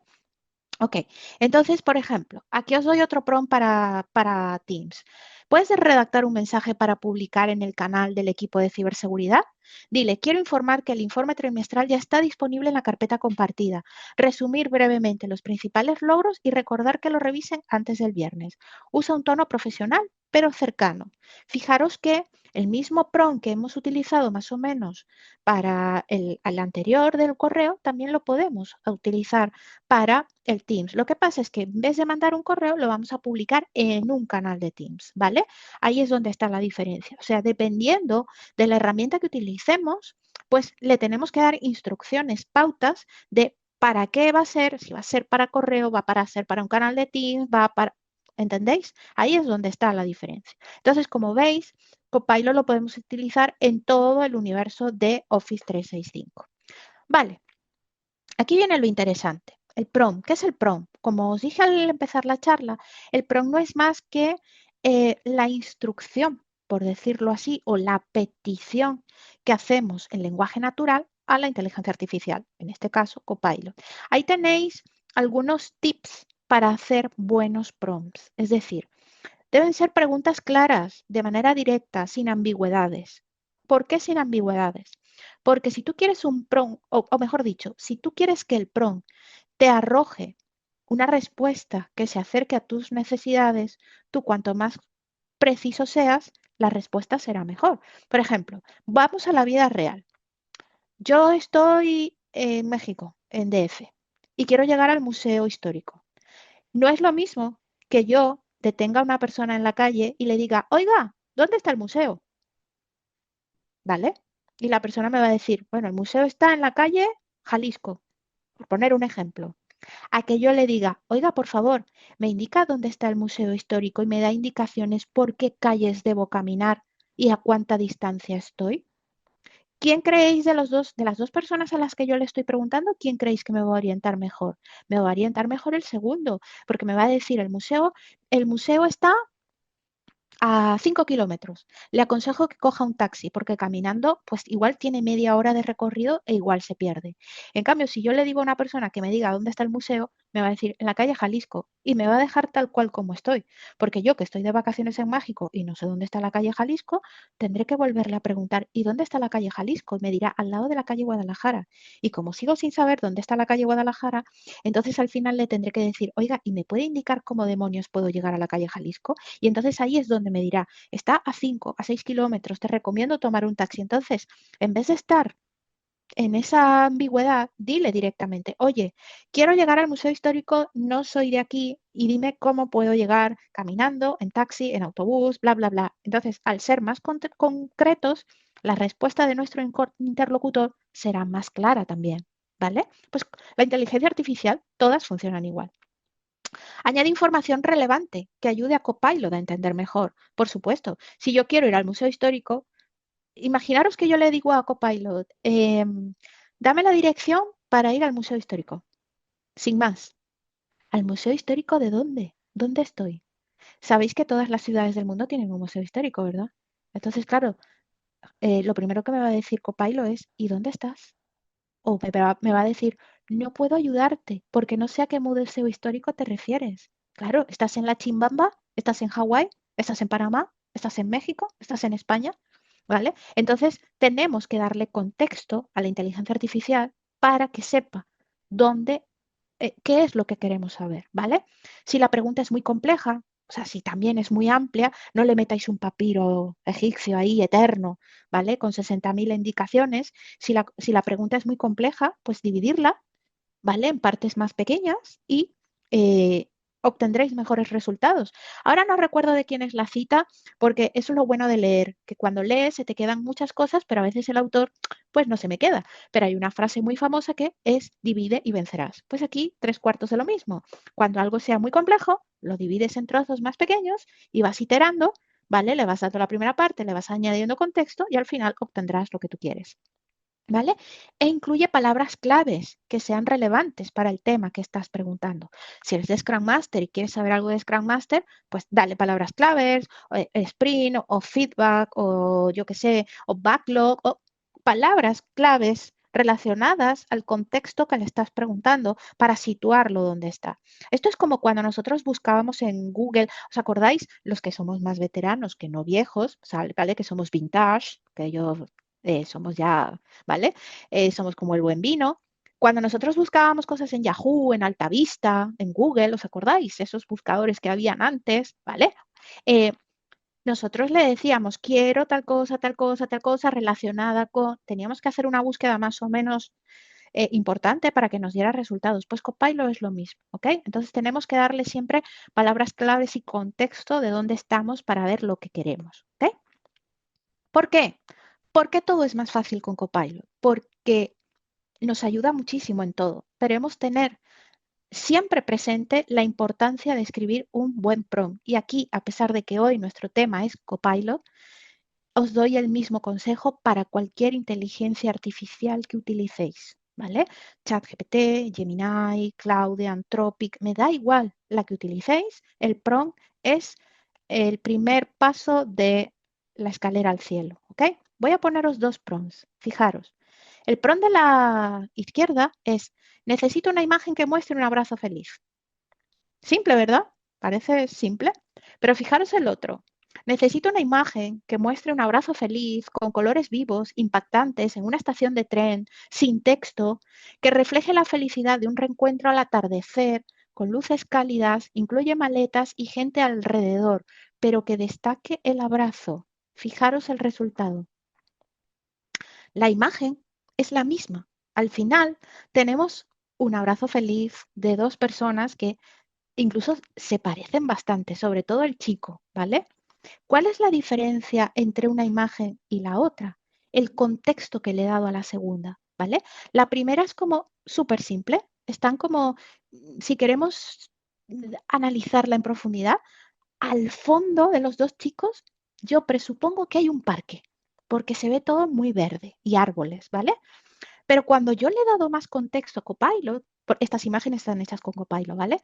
Ok, entonces, por ejemplo, aquí os doy otro prompt para Teams. ¿Puedes redactar un mensaje para publicar en el canal del equipo de ciberseguridad? Dile, quiero informar que el informe trimestral ya está disponible en la carpeta compartida. Resumir brevemente los principales logros y recordar que lo revisen antes del viernes. Usa un tono profesional, pero cercano. Fijaros que el mismo prompt que hemos utilizado más o menos para el anterior del correo, también lo podemos utilizar para el Teams. Lo que pasa es que en vez de mandar un correo, lo vamos a publicar en un canal de Teams, ¿vale? Ahí es donde está la diferencia. O sea, dependiendo de la herramienta que utilicemos, pues le tenemos que dar instrucciones, pautas de para qué va a ser, si va a ser para correo, va para ser para un canal de Teams, va para... ¿Entendéis? Ahí es donde está la diferencia. Entonces, como veis, Copilot lo podemos utilizar en todo el universo de Office 365. Vale, aquí viene lo interesante. El prompt. ¿Qué es el prompt? Como os dije al empezar la charla, el prompt no es más que la instrucción, por decirlo así, o la petición que hacemos en lenguaje natural a la inteligencia artificial, en este caso Copilot. Ahí tenéis algunos tips para hacer buenos prompts. Es decir, deben ser preguntas claras, de manera directa, sin ambigüedades. ¿Por qué sin ambigüedades? Porque si tú quieres un prompt, o mejor dicho, si tú quieres que el prompt te arroje una respuesta que se acerque a tus necesidades, tú cuanto más preciso seas, la respuesta será mejor. Por ejemplo, vamos a la vida real. Yo estoy en México, en DF, y quiero llegar al museo histórico. No es lo mismo que yo detenga a una persona en la calle y le diga, oiga, ¿dónde está el museo? ¿Vale? Y la persona me va a decir, bueno, el museo está en la calle Jalisco, por poner un ejemplo. A que yo le diga, oiga, por favor, me indica dónde está el museo histórico y me da indicaciones por qué calles debo caminar y a cuánta distancia estoy. ¿Quién creéis de las dos personas a las que yo le estoy preguntando, quién creéis que me va a orientar mejor? Me va a orientar mejor el segundo, porque me va a decir el museo está a 5 kilómetros. Le aconsejo que coja un taxi porque caminando, pues igual tiene media hora de recorrido e igual se pierde. En cambio, si yo le digo a una persona que me diga dónde está el museo, me va a decir en la calle Jalisco y me va a dejar tal cual como estoy. Porque yo que estoy de vacaciones en México y no sé dónde está la calle Jalisco, tendré que volverle a preguntar, ¿y dónde está la calle Jalisco? Y me dirá al lado de la calle Guadalajara. Y como sigo sin saber dónde está la calle Guadalajara, entonces al final le tendré que decir, oiga, ¿y me puede indicar cómo demonios puedo llegar a la calle Jalisco? Y entonces ahí es donde me dirá, está a 5, a 6 kilómetros, te recomiendo tomar un taxi. Entonces, en vez de estar en esa ambigüedad, dile directamente, oye, quiero llegar al Museo Histórico, no soy de aquí y dime cómo puedo llegar caminando, en taxi, en autobús, bla, bla, bla. Entonces, al ser más concretos, la respuesta de nuestro interlocutor será más clara también, ¿vale? Pues la inteligencia artificial, todas funcionan igual. Añade información relevante que ayude a Copilot a entender mejor. Por supuesto, si yo quiero ir al museo histórico, imaginaros que yo le digo a Copilot, dame la dirección para ir al museo histórico. Sin más. ¿Al museo histórico de dónde? ¿Dónde estoy? Sabéis que todas las ciudades del mundo tienen un museo histórico, ¿verdad? Entonces, claro, lo primero que me va a decir Copilot es, ¿y dónde estás? O me va a decir, no puedo ayudarte porque no sé a qué museo histórico te refieres. Claro, ¿estás en la Chimbamba? ¿Estás en Hawái? ¿Estás en Panamá? ¿Estás en México? ¿Estás en España? ¿Vale? Entonces, tenemos que darle contexto a la inteligencia artificial para que sepa dónde, qué es lo que queremos saber, ¿vale? Si la pregunta es muy compleja, o sea, si también es muy amplia, no le metáis un papiro egipcio ahí eterno, ¿vale? Con 60.000 indicaciones. Si la pregunta es muy compleja, pues dividirla, ¿vale? En partes más pequeñas y obtendréis mejores resultados. Ahora no recuerdo de quién es la cita, porque eso es lo bueno de leer, que cuando lees se te quedan muchas cosas, pero a veces el autor, pues no se me queda. Pero hay una frase muy famosa que es divide y vencerás. Pues aquí 3/4 de lo mismo. Cuando algo sea muy complejo, lo divides en trozos más pequeños y vas iterando, ¿vale? Le vas dando la primera parte, le vas añadiendo contexto y al final obtendrás lo que tú quieres. ¿Vale? E incluye palabras claves que sean relevantes para el tema que estás preguntando. Si eres de Scrum Master y quieres saber algo de Scrum Master, pues dale palabras claves, sprint o feedback o yo qué sé, o backlog o palabras claves relacionadas al contexto que le estás preguntando para situarlo donde está. Esto es como cuando nosotros buscábamos en Google, ¿os acordáis? Los que somos más veteranos, que no viejos, ¿vale? Que somos vintage, que yo somos ya, ¿vale? Somos como el buen vino. Cuando nosotros buscábamos cosas en Yahoo, en Altavista, en Google, ¿os acordáis? Esos buscadores que habían antes, ¿vale? Eh, nosotros le decíamos, quiero tal cosa, tal cosa, tal cosa relacionada con... Teníamos que hacer una búsqueda más o menos importante para que nos diera resultados. Pues Copilot es lo mismo, ¿ok? Entonces tenemos que darle siempre palabras claves y contexto de dónde estamos para ver lo que queremos, ¿ok? ¿Por qué? ¿Por qué todo es más fácil con Copilot? Porque nos ayuda muchísimo en todo. Debemos tener siempre presente la importancia de escribir un buen prompt. Y aquí, a pesar de que hoy nuestro tema es Copilot, os doy el mismo consejo para cualquier inteligencia artificial que utilicéis, ¿vale? ChatGPT, Gemini, Claude, Anthropic, me da igual la que utilicéis, el prompt es el primer paso de la escalera al cielo, ¿ok? Voy a poneros dos prompts, fijaros. El prompt de la izquierda es, necesito una imagen que muestre un abrazo feliz. Simple, ¿verdad? Parece simple, pero fijaros el otro. Necesito una imagen que muestre un abrazo feliz, con colores vivos, impactantes, en una estación de tren, sin texto, que refleje la felicidad de un reencuentro al atardecer, con luces cálidas, incluye maletas y gente alrededor, pero que destaque el abrazo. Fijaros el resultado. La imagen es la misma. Al final tenemos un abrazo feliz de dos personas que incluso se parecen bastante, sobre todo el chico, ¿vale? ¿Cuál es la diferencia entre una imagen y la otra? El contexto que le he dado a la segunda, ¿vale? La primera es como súper simple, están como, si queremos analizarla en profundidad, al fondo de los dos chicos, yo presupongo que hay un parque, porque se ve todo muy verde y árboles, ¿vale? Pero cuando yo le he dado más contexto a Copilot, estas imágenes están hechas con Copilot, ¿vale?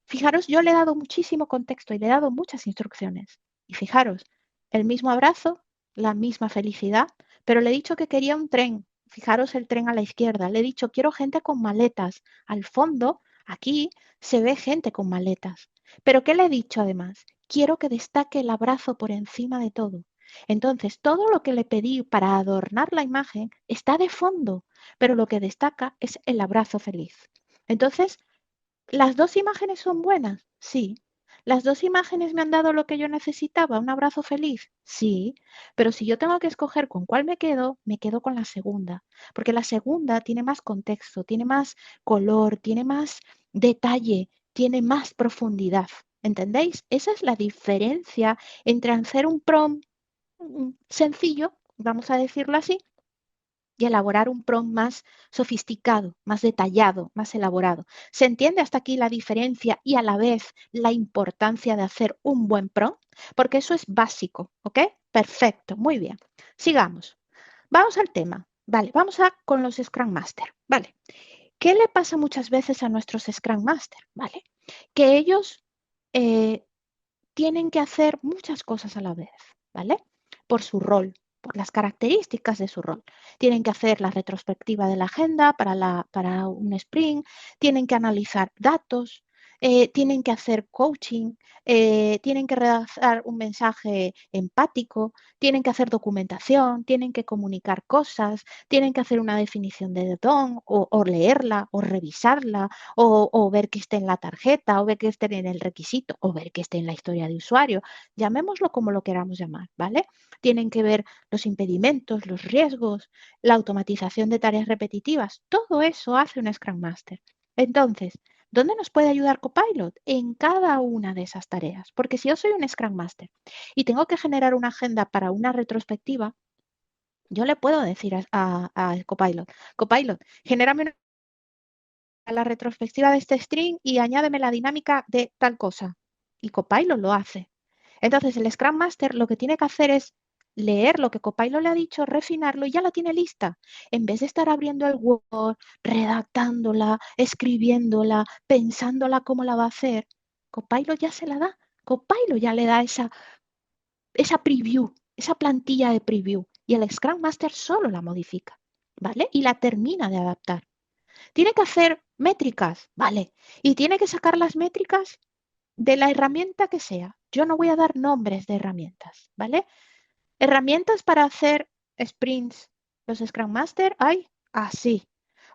Fijaros, yo le he dado muchísimo contexto y le he dado muchas instrucciones. Y fijaros, el mismo abrazo, la misma felicidad, pero le he dicho que quería un tren. Fijaros el tren a la izquierda. Le he dicho, quiero gente con maletas. Al fondo, aquí, se ve gente con maletas. Pero ¿qué le he dicho además? Quiero que destaque el abrazo por encima de todo. Entonces, todo lo que le pedí para adornar la imagen está de fondo, pero lo que destaca es el abrazo feliz. Entonces, ¿las dos imágenes son buenas? Sí. ¿Las dos imágenes me han dado lo que yo necesitaba? ¿Un abrazo feliz? Sí. Pero si yo tengo que escoger con cuál me quedo con la segunda. Porque la segunda tiene más contexto, tiene más color, tiene más detalle, tiene más profundidad. ¿Entendéis? Esa es la diferencia entre hacer un prompt sencillo, vamos a decirlo así, y elaborar un prompt más sofisticado, más detallado, más elaborado. ¿Se entiende hasta aquí la diferencia y a la vez la importancia de hacer un buen prompt? Porque eso es básico, ¿ok? Perfecto, muy bien. Sigamos. Vamos al tema. Vale, vamos a con los Scrum Master. Vale. ¿Qué le pasa muchas veces a nuestros Scrum Master? Vale. Que ellos eh, tienen que hacer muchas cosas a la vez, ¿vale? Por su rol, por las características de su rol. Tienen que hacer la retrospectiva de la agenda para un sprint, tienen que analizar datos, tienen que hacer coaching, tienen que redactar un mensaje empático, tienen que hacer documentación, tienen que comunicar cosas, tienen que hacer una definición de don o leerla o revisarla o ver que esté en la tarjeta, o ver que esté en el requisito, o ver que esté en la historia de usuario, llamémoslo como lo queramos llamar, ¿vale? Tienen que ver los impedimentos, los riesgos, la automatización de tareas repetitivas, todo eso hace un Scrum Master. Entonces, ¿dónde nos puede ayudar Copilot? En cada una de esas tareas, porque si yo soy un Scrum Master y tengo que generar una agenda para una retrospectiva, yo le puedo decir a Copilot, Copilot, genérame a la retrospectiva de este string y añádeme la dinámica de tal cosa. Y Copilot lo hace. Entonces, el Scrum Master lo que tiene que hacer es leer lo que Copilot le ha dicho, refinarlo y ya la tiene lista. En vez de estar abriendo el Word, redactándola, escribiéndola, pensándola cómo la va a hacer, Copilot ya se la da. Copilot ya le da esa preview, esa plantilla de preview. Y el Scrum Master solo la modifica, ¿vale? Y la termina de adaptar. Tiene que hacer métricas, vale. Y tiene que sacar las métricas de la herramienta que sea. Yo no voy a dar nombres de herramientas, ¿vale? Herramientas para hacer sprints. Los Scrum Master hay así.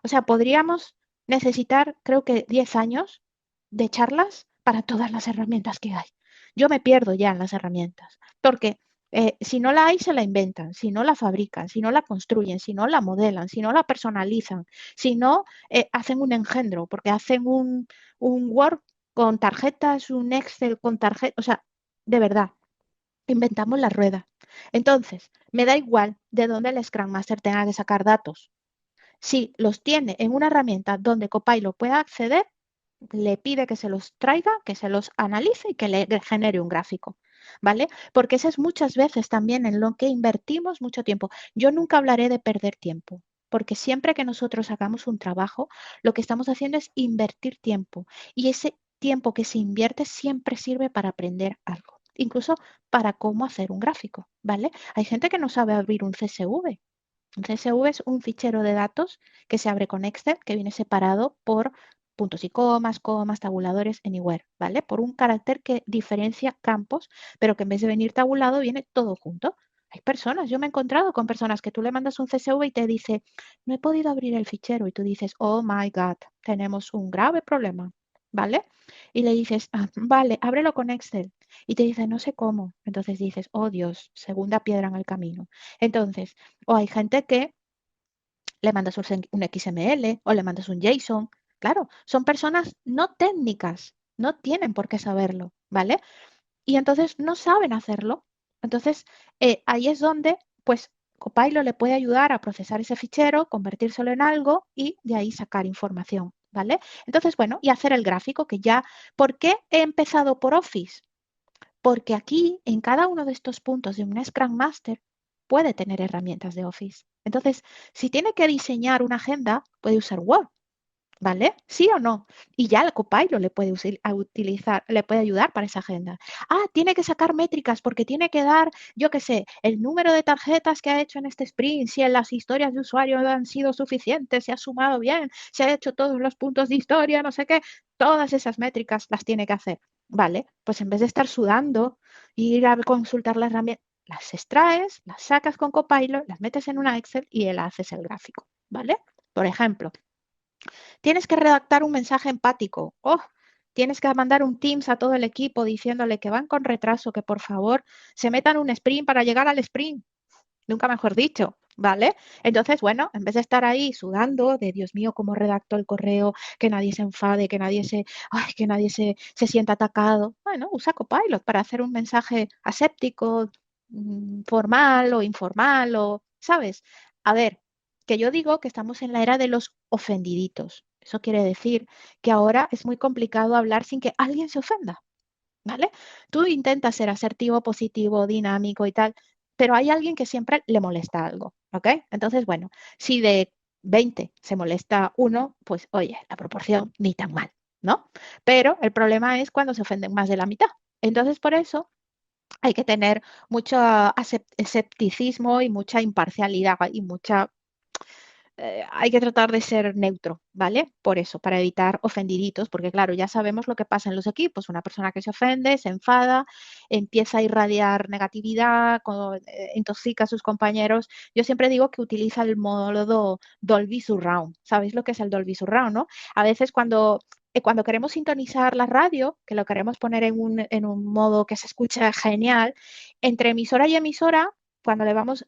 O sea, podríamos necesitar, creo que 10 años de charlas para todas las herramientas que hay. Yo me pierdo ya en las herramientas, porque si no la hay, se la inventan, si no la fabrican, si no la construyen, si no la modelan, si no la personalizan, si no hacen un engendro, porque hacen un Word con tarjetas, un Excel con tarjetas, o sea, de verdad, inventamos la rueda. Entonces, me da igual de dónde el Scrum Master tenga que sacar datos. Si los tiene en una herramienta donde Copilot pueda acceder, le pide que se los traiga, que se los analice y que le genere un gráfico, ¿vale? Porque ese es muchas veces también en lo que invertimos mucho tiempo. Yo nunca hablaré de perder tiempo, porque siempre que nosotros hagamos un trabajo, lo que estamos haciendo es invertir tiempo y ese tiempo que se invierte siempre sirve para aprender algo, incluso para cómo hacer un gráfico, ¿vale? Hay gente que no sabe abrir un CSV. Un CSV es un fichero de datos que se abre con Excel, que viene separado por puntos y comas, tabuladores, anywhere, ¿vale? Por un carácter que diferencia campos, pero que en vez de venir tabulado viene todo junto. Hay personas, yo me he encontrado con personas que tú le mandas un CSV y te dice, no he podido abrir el fichero y tú dices, oh my God, tenemos un grave problema, ¿vale? Y le dices, ah, vale, ábrelo con Excel. Y te dice, no sé cómo. Entonces dices, oh Dios, segunda piedra en el camino. Entonces, o hay gente que le mandas un XML o le mandas un JSON. Claro, son personas no técnicas no tienen por qué saberlo, ¿vale? Y entonces no saben hacerlo. Entonces, ahí es donde, pues, Copilot le puede ayudar a procesar ese fichero, convertírselo en algo y de ahí sacar información, ¿vale? Entonces, bueno, y hacer el gráfico que ya, ¿por qué he empezado por Office? Porque aquí, en cada uno de estos puntos de un Scrum Master, puede tener herramientas de Office. Entonces, si tiene que diseñar una agenda, puede usar Word. ¿Vale? ¿Sí o no? Y ya el Copilot le puede utilizar, le puede ayudar para esa agenda. Ah, tiene que sacar métricas porque tiene que dar, yo qué sé, el número de tarjetas que ha hecho en este sprint, si en las historias de usuario han sido suficientes, si ha sumado bien, si ha hecho todos los puntos de historia, no sé qué, todas esas métricas las tiene que hacer. ¿Vale? Pues en vez de estar sudando y ir a consultar la herramienta, las extraes, las sacas con Copilot, las metes en una Excel y él haces el gráfico. ¿Vale? Por ejemplo. Tienes que redactar un mensaje empático. Oh, tienes que mandar un Teams a todo el equipo diciéndole que van con retraso, que por favor se metan un sprint para llegar al sprint. Nunca mejor dicho, ¿vale? Entonces, bueno, en vez de estar ahí sudando de Dios mío, cómo redacto el correo, que nadie se enfade, que nadie se sienta atacado. Bueno, usa Copilot para hacer un mensaje aséptico, formal o informal o, ¿sabes? A ver, que yo digo que estamos en la era de los ofendiditos. Eso quiere decir que ahora es muy complicado hablar sin que alguien se ofenda. ¿Vale? Tú intentas ser asertivo, positivo, dinámico y tal, pero hay alguien que siempre le molesta algo, ¿ok? Entonces, bueno, si de 20 se molesta uno, pues oye, la proporción ni tan mal, ¿no? Pero el problema es cuando se ofenden más de la mitad. Entonces, por eso hay que tener mucho escepticismo y mucha imparcialidad y mucha hay que tratar de ser neutro, ¿vale? Por eso, para evitar ofendiditos, porque claro, ya sabemos lo que pasa en los equipos. Una persona que se ofende, se enfada, empieza a irradiar negatividad, intoxica a sus compañeros. Yo siempre digo que utiliza el modo Dolby Surround. ¿Sabéis lo que es el Dolby Surround, no? A veces cuando queremos sintonizar la radio, que lo queremos poner en un modo que se escucha genial, entre emisora y emisora cuando le vamos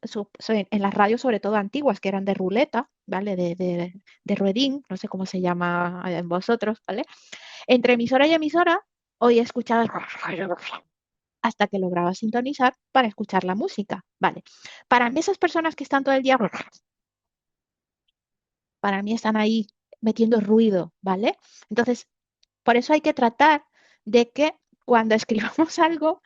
en las radios, sobre todo antiguas, que eran de ruleta, ¿vale? De ruedín, no sé cómo se llama en vosotros, ¿vale? Entre emisora y emisora, hoy he escuchado hasta que lograba sintonizar para escuchar la música, ¿vale? Para mí esas personas que están todo el día, para mí están ahí metiendo ruido, ¿vale? Entonces, por eso hay que tratar de que cuando escribamos algo,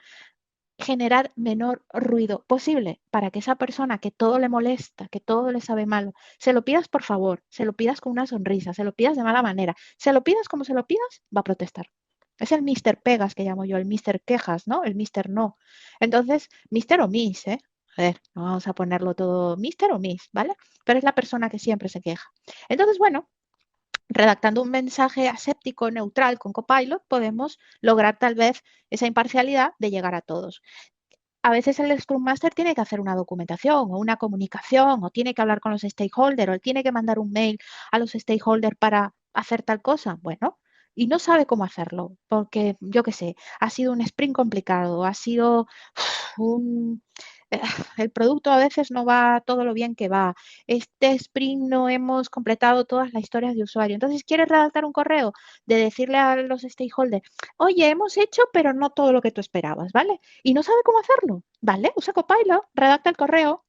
generar menor ruido posible para que esa persona que todo le molesta, que todo le sabe malo, se lo pidas por favor, se lo pidas con una sonrisa, se lo pidas de mala manera, se lo pidas como se lo pidas, va a protestar. Es el Mr. Pegas que llamo yo, el Mr. Quejas, ¿no? El Mr. No. Entonces, Mr. o Miss, ¿eh? A ver, no vamos a ponerlo todo Mr. o Miss, ¿vale? Pero es la persona que siempre se queja. Entonces, bueno, redactando un mensaje aséptico, neutral con Copilot, podemos lograr tal vez esa imparcialidad de llegar a todos. A veces el Scrum Master tiene que hacer una documentación o una comunicación o tiene que hablar con los stakeholders o tiene que mandar un mail a los stakeholders para hacer tal cosa. Bueno, y no sabe cómo hacerlo porque, yo qué sé, ha sido un sprint complicado, ha sido un... eh, el producto a veces no va todo lo bien que va. Este sprint no hemos completado todas las historias de usuario. Entonces, ¿quieres redactar un correo de decirle a los stakeholders, oye, hemos hecho, pero no todo lo que tú esperabas, ¿vale? Y no sabe cómo hacerlo, ¿vale? Usa Copilot, redacta el correo,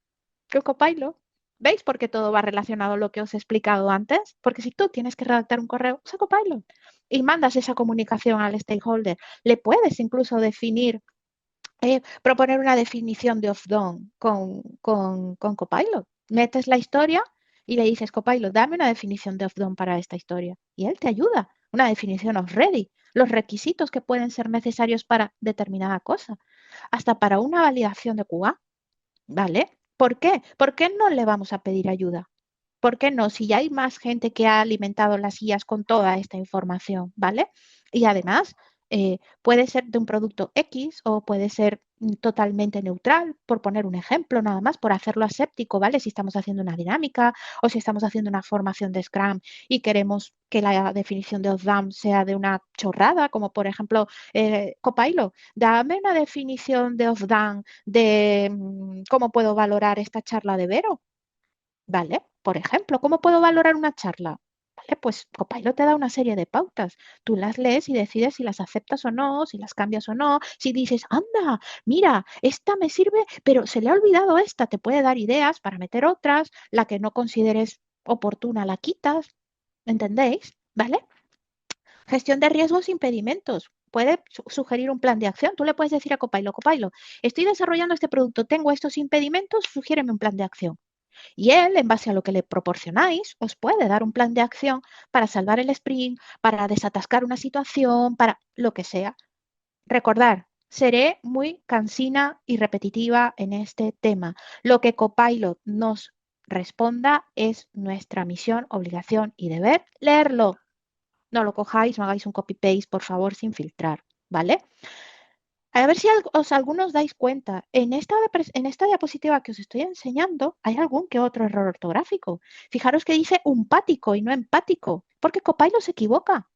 que Copilot. ¿Veis por qué todo va relacionado a lo que os he explicado antes? Porque si tú tienes que redactar un correo, usa Copilot y mandas esa comunicación al stakeholder. Le puedes incluso definir, proponer una definición de off-done con Copilot. Metes la historia y le dices, Copilot, dame una definición de off-done para esta historia. Y él te ayuda. Una definición off-ready. Los requisitos que pueden ser necesarios para determinada cosa. Hasta para una validación de QA. ¿Vale? ¿Por qué? ¿Por qué no le vamos a pedir ayuda? ¿Por qué no? Si ya hay más gente que ha alimentado las guías con toda esta información, ¿vale? Y además, puede ser de un producto X o puede ser totalmente neutral, por poner un ejemplo nada más, por hacerlo aséptico, ¿vale? Si estamos haciendo una dinámica o si estamos haciendo una formación de Scrum y queremos que la definición de ODAM sea de una chorrada, como por ejemplo Copilot, dame una definición de ODAM de cómo puedo valorar esta charla de Vero. ¿Vale? Por ejemplo, ¿cómo puedo valorar una charla? ¿vale? Pues Copilot te da una serie de pautas. Tú las lees y decides si las aceptas o no, si las cambias o no. Si dices, anda, mira, esta me sirve, pero se le ha olvidado esta, te puede dar ideas para meter otras, la que no consideres oportuna la quitas, ¿entendéis? ¿Vale? Gestión de riesgos e impedimentos. Puede sugerir un plan de acción. Tú le puedes decir a Copilot, Copilot, estoy desarrollando este producto, tengo estos impedimentos, sugiéreme un plan de acción. Y él, en base a lo que le proporcionáis, os puede dar un plan de acción para salvar el sprint, para desatascar una situación, para lo que sea. Recordar, seré muy cansina y repetitiva en este tema. Lo que Copilot nos responda es nuestra misión, obligación y deber leerlo. No lo cojáis, no hagáis un copy-paste, por favor, sin filtrar, ¿vale? A ver si algunos dais cuenta, en esta diapositiva que os estoy enseñando hay algún que otro error ortográfico. Fijaros que dice umpático y no empático, porque Copilot se equivoca.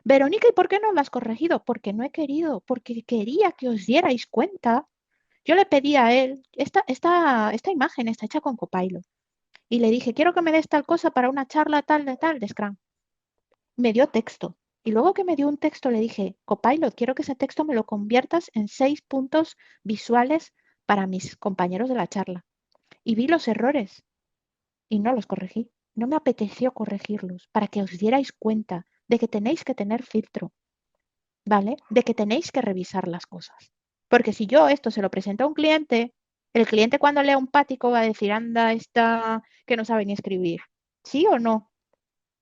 Verónica, ¿y por qué no lo has corregido? Porque no he querido, porque quería que os dierais cuenta. Yo le pedí a él, esta imagen está hecha con Copilot, y le dije, quiero que me des tal cosa para una charla tal de tal de Scrum. Me dio texto. Y luego que me dio un texto le dije, Copilot, quiero que ese texto me lo conviertas en 6 puntos visuales para mis compañeros de la charla. Y vi los errores y no los corregí. No me apeteció corregirlos para que os dierais cuenta de que tenéis que tener filtro, ¿vale? De que tenéis que revisar las cosas. Porque si yo esto se lo presento a un cliente, el cliente cuando lea un pático va a decir, anda, esta que no sabe ni escribir. ¿Sí o no?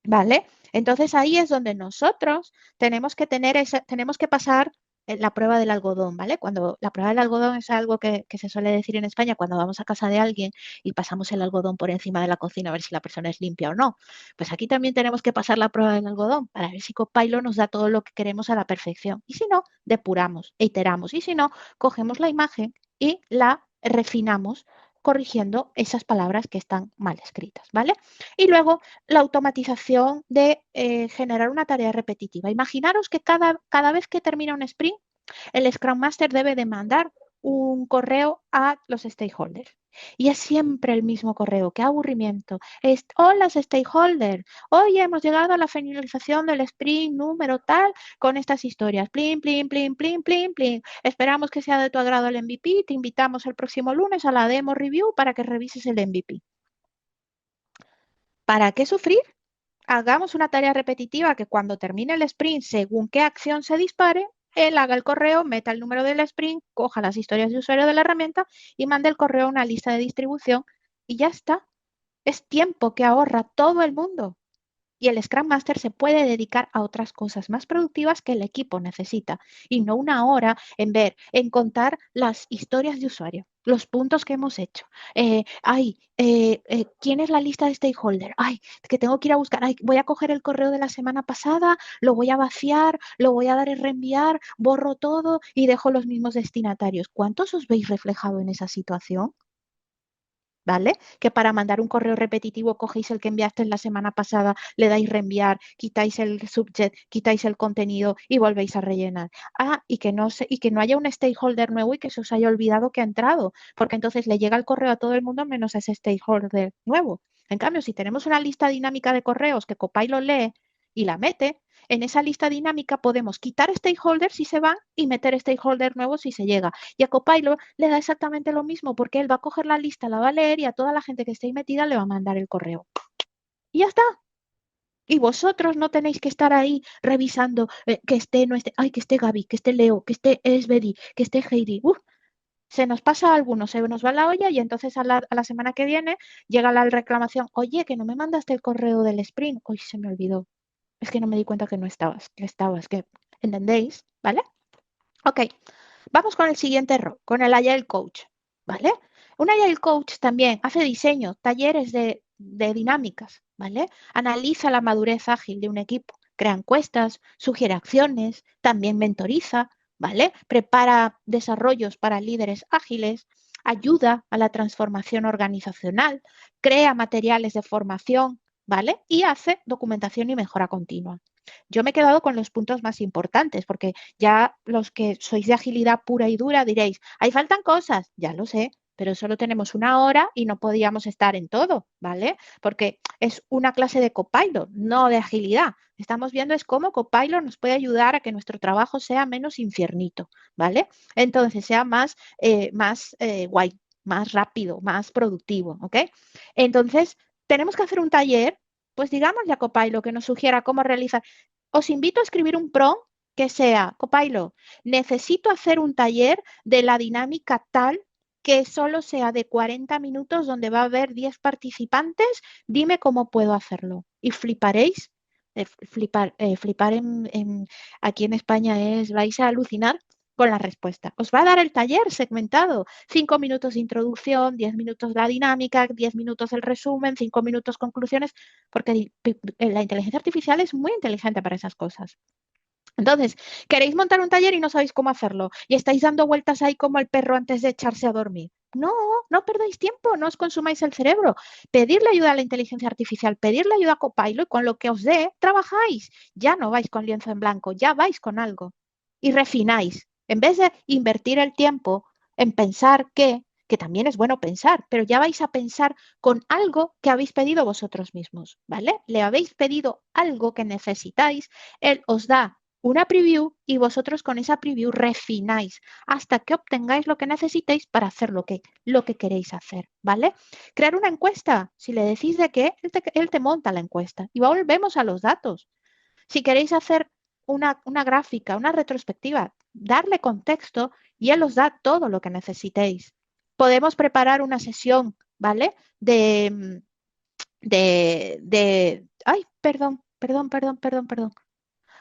¿Vale? Entonces ahí es donde nosotros tenemos que tenemos que pasar la prueba del algodón, ¿vale? Cuando la prueba del algodón es algo que se suele decir en España cuando vamos a casa de alguien y pasamos el algodón por encima de la cocina a ver si la persona es limpia o no. Pues aquí también tenemos que pasar la prueba del algodón para ver si Copilot nos da todo lo que queremos a la perfección. Y si no, depuramos e iteramos. Y si no, cogemos la imagen y la refinamos corrigiendo esas palabras que están mal escritas, ¿vale? Y luego la automatización de generar una tarea repetitiva. Imaginaros que cada vez que termina un sprint, el Scrum Master debe de mandar un correo a los stakeholders. Y es siempre el mismo correo. ¡Qué aburrimiento! Hola, stakeholders. Hoy hemos llegado a la finalización del sprint número tal con estas historias. Plin, plin, plin, plin, plin, plin. Esperamos que sea de tu agrado el MVP. Te invitamos el próximo lunes a la demo review para que revises el MVP. ¿Para qué sufrir? Hagamos una tarea repetitiva que cuando termine el sprint, según qué acción se dispare, él haga el correo, meta el número del sprint, coja las historias de usuario de la herramienta y mande el correo a una lista de distribución y ya está. Es tiempo que ahorra todo el mundo. Y el Scrum Master se puede dedicar a otras cosas más productivas que el equipo necesita y no una hora en ver, en contar las historias de usuario, los puntos que hemos hecho. ¿Quién es la lista de stakeholder? Ay, que tengo que ir a buscar. Ay, voy a coger el correo de la semana pasada, lo voy a vaciar, lo voy a dar en reenviar, borro todo y dejo los mismos destinatarios. ¿Cuántos os veis reflejado en esa situación? ¿Vale? Que para mandar un correo repetitivo cogéis el que enviaste la semana pasada, le dais reenviar, quitáis el subject, quitáis el contenido y volvéis a rellenar. Y que no haya un stakeholder nuevo y que se os haya olvidado que ha entrado, porque entonces le llega el correo a todo el mundo menos a ese stakeholder nuevo. En cambio, si tenemos una lista dinámica de correos que Copilot lee y la mete, en esa lista dinámica podemos quitar stakeholders si se van y meter stakeholders nuevos si se llega. Y a Copilot le da exactamente lo mismo porque él va a coger la lista, la va a leer y a toda la gente que esté ahí metida le va a mandar el correo. Y ya está. Y vosotros no tenéis que estar ahí revisando que esté, no esté, ay, que esté Gaby, que esté Leo, que esté Esbedi, que esté Heidi. Se nos pasa a algunos, se nos va la olla y entonces a la semana que viene llega la reclamación, oye, que no me mandaste el correo del sprint. Hoy se me olvidó. Es que no me di cuenta que no estabas, que ¿entendéis? ¿Vale? Ok, vamos con el siguiente error, con el Agile Coach, ¿vale? Un Agile Coach también hace diseño, talleres de dinámicas, ¿vale? Analiza la madurez ágil de un equipo, crea encuestas, sugiere acciones, también mentoriza, ¿vale? Prepara desarrollos para líderes ágiles, ayuda a la transformación organizacional, crea materiales de formación, ¿vale? Y hace documentación y mejora continua. Yo me he quedado con los puntos más importantes, porque ya los que sois de agilidad pura y dura diréis, ahí faltan cosas, ya lo sé, pero solo tenemos una hora y no podíamos estar en todo, ¿vale? Porque es una clase de Copilot, no de agilidad. Estamos viendo es cómo Copilot nos puede ayudar a que nuestro trabajo sea menos infiernito, ¿vale? Entonces sea más guay, más rápido, más productivo, ¿ok? Entonces, tenemos que hacer un taller, pues digámosle a Copilot que nos sugiera cómo realizar. Os invito a escribir un prompt que sea, Copilot, necesito hacer un taller de la dinámica tal que solo sea de 40 minutos donde va a haber 10 participantes, dime cómo puedo hacerlo. Y fliparéis, flipar aquí en España vais a alucinar con la respuesta. Os va a dar el taller segmentado, 5 minutos de introducción, 10 minutos la dinámica, 10 minutos el resumen, 5 minutos conclusiones, porque la inteligencia artificial es muy inteligente para esas cosas. Entonces, queréis montar un taller y no sabéis cómo hacerlo y estáis dando vueltas ahí como el perro antes de echarse a dormir. No, no perdáis tiempo, no os consumáis el cerebro. Pedirle ayuda a la inteligencia artificial, pedirle ayuda a Copilot y con lo que os dé, trabajáis. Ya no vais con lienzo en blanco, ya vais con algo. Y refináis. En vez de invertir el tiempo en pensar que también es bueno pensar, pero ya vais a pensar con algo que habéis pedido vosotros mismos, ¿vale? Le habéis pedido algo que necesitáis, él os da una preview y vosotros con esa preview refináis hasta que obtengáis lo que necesitéis para hacer lo que queréis hacer, ¿vale? Crear una encuesta, si le decís de qué, él te monta la encuesta y volvemos a los datos. Si queréis hacer una gráfica, una retrospectiva, darle contexto y él os da todo lo que necesitéis. Podemos preparar una sesión, ¿vale? Ay, perdón.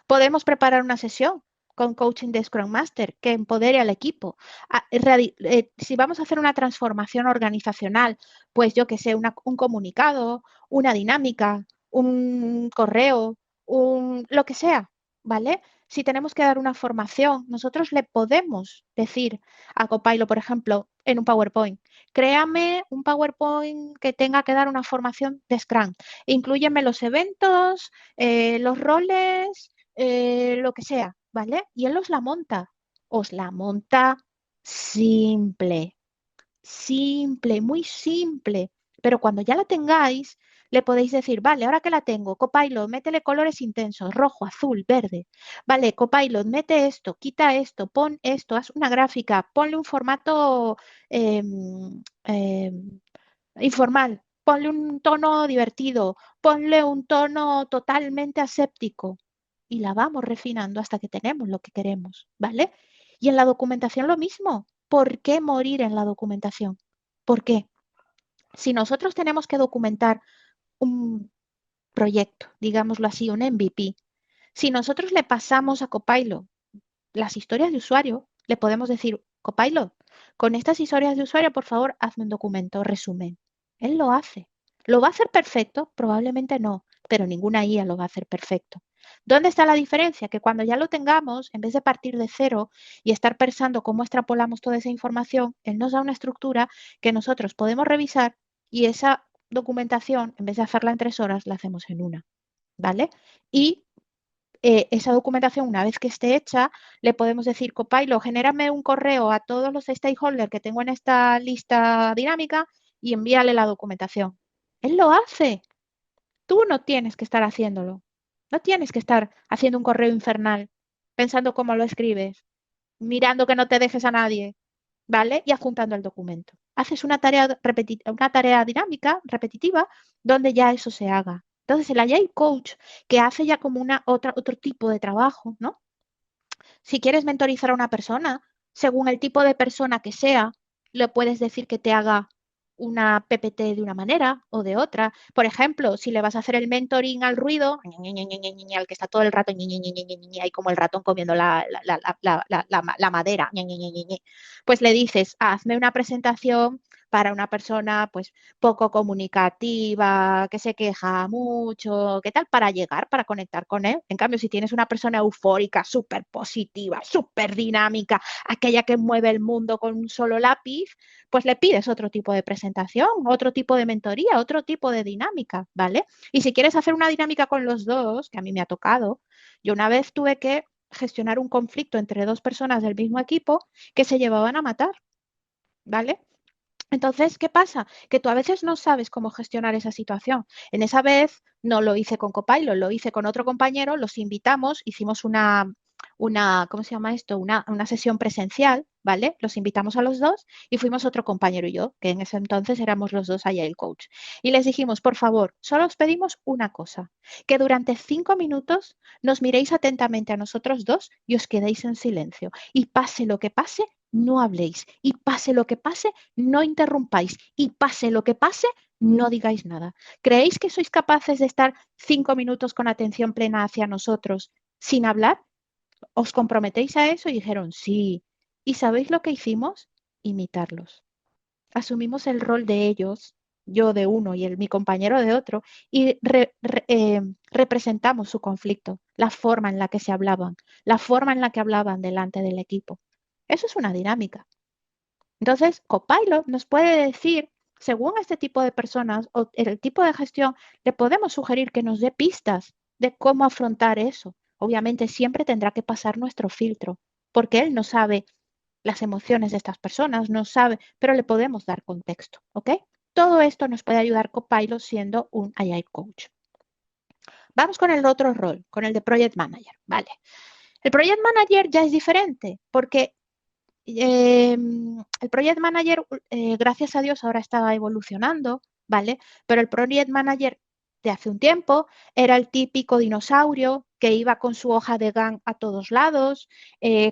Podemos preparar una sesión con coaching de Scrum Master que empodere al equipo. Si vamos a hacer una transformación organizacional, pues yo que sé, un comunicado, una dinámica, un correo, lo que sea, ¿vale? Si tenemos que dar una formación, nosotros le podemos decir a Copilot, por ejemplo, en un PowerPoint, créame un PowerPoint que tenga que dar una formación de Scrum. Inclúyeme los eventos, los roles, lo que sea, ¿vale? Y él os la monta simple, simple, muy simple. Pero cuando ya la tengáis, le podéis decir, vale, ahora que la tengo, Copilot, métele colores intensos, rojo, azul, verde. Vale, Copilot, mete esto, quita esto, pon esto, haz una gráfica, ponle un formato eh, eh, informal, ponle un tono divertido, ponle un tono totalmente aséptico y la vamos refinando hasta que tenemos lo que queremos, ¿vale? Y en la documentación lo mismo. ¿Por qué morir en la documentación? ¿Por qué? Si nosotros tenemos que documentar un proyecto, digámoslo así, un MVP, si nosotros le pasamos a Copilot las historias de usuario, le podemos decir, Copilot, con estas historias de usuario, por favor, hazme un documento, resumen. Él lo hace. ¿Lo va a hacer perfecto? Probablemente no, pero ninguna IA lo va a hacer perfecto. ¿Dónde está la diferencia? Que cuando ya lo tengamos, en vez de partir de cero y estar pensando cómo extrapolamos toda esa información, él nos da una estructura que nosotros podemos revisar y esa documentación, en vez de hacerla en 3 horas, la hacemos en una. ¿Vale? Y esa documentación, una vez que esté hecha, le podemos decir, Copilot, genérame un correo a todos los stakeholders que tengo en esta lista dinámica y envíale la documentación. Él lo hace. Tú no tienes que estar haciéndolo. No tienes que estar haciendo un correo infernal, pensando cómo lo escribes, mirando que no te dejes a nadie, ¿vale? Y adjuntando el documento. Haces una tarea dinámica, repetitiva, donde ya eso se haga. Entonces, el Agile Coach, que hace ya como otro tipo de trabajo, ¿no? Si quieres mentorizar a una persona, según el tipo de persona que sea, le puedes decir que te haga una PPT de una manera o de otra. Por ejemplo, si le vas a hacer el mentoring al ruido, al que está todo el rato ahí como el ratón comiendo la madera, pues le dices, hazme una presentación para una persona pues poco comunicativa, que se queja mucho, ¿qué tal? Para llegar, para conectar con él. En cambio, si tienes una persona eufórica, súper positiva, súper dinámica, aquella que mueve el mundo con un solo lápiz, pues le pides otro tipo de presentación, otro tipo de mentoría, otro tipo de dinámica, ¿vale? Y si quieres hacer una dinámica con los dos, que a mí me ha tocado, yo una vez tuve que gestionar un conflicto entre dos personas del mismo equipo que se llevaban a matar, ¿vale? Entonces, ¿qué pasa? Que tú a veces no sabes cómo gestionar esa situación. En esa vez no lo hice con Copilot, lo hice con otro compañero, los invitamos, hicimos ¿cómo se llama esto? Una sesión presencial, ¿vale? Los invitamos a los dos y fuimos otro compañero y yo, que en ese entonces éramos los dos Agile Coach. Y les dijimos, por favor, solo os pedimos una cosa, que durante 5 minutos nos miréis atentamente a nosotros dos y os quedéis en silencio. Y pase lo que pase, no habléis. Y pase lo que pase, no interrumpáis y pase lo que pase, no digáis nada. ¿Creéis que sois capaces de estar 5 minutos con atención plena hacia nosotros sin hablar? ¿Os comprometéis a eso? Y dijeron, sí. ¿Y sabéis lo que hicimos? Imitarlos. Asumimos el rol de ellos, yo de uno y mi compañero de otro, y representamos su conflicto, la forma en la que se hablaban, la forma en la que hablaban delante del equipo. Eso es una dinámica. Entonces, Copilot nos puede decir, según este tipo de personas o el tipo de gestión, le podemos sugerir que nos dé pistas de cómo afrontar eso. Obviamente siempre tendrá que pasar nuestro filtro, porque él no sabe las emociones de estas personas, no sabe, pero le podemos dar contexto, ¿ok? Todo esto nos puede ayudar Copilot siendo un AI coach. Vamos con el otro rol, con el de Project Manager, ¿vale? El Project Manager ya es diferente porque el Project Manager, gracias a Dios, ahora está evolucionando, ¿vale? Pero el Project Manager de hace un tiempo era el típico dinosaurio que iba con su hoja de Gantt a todos lados,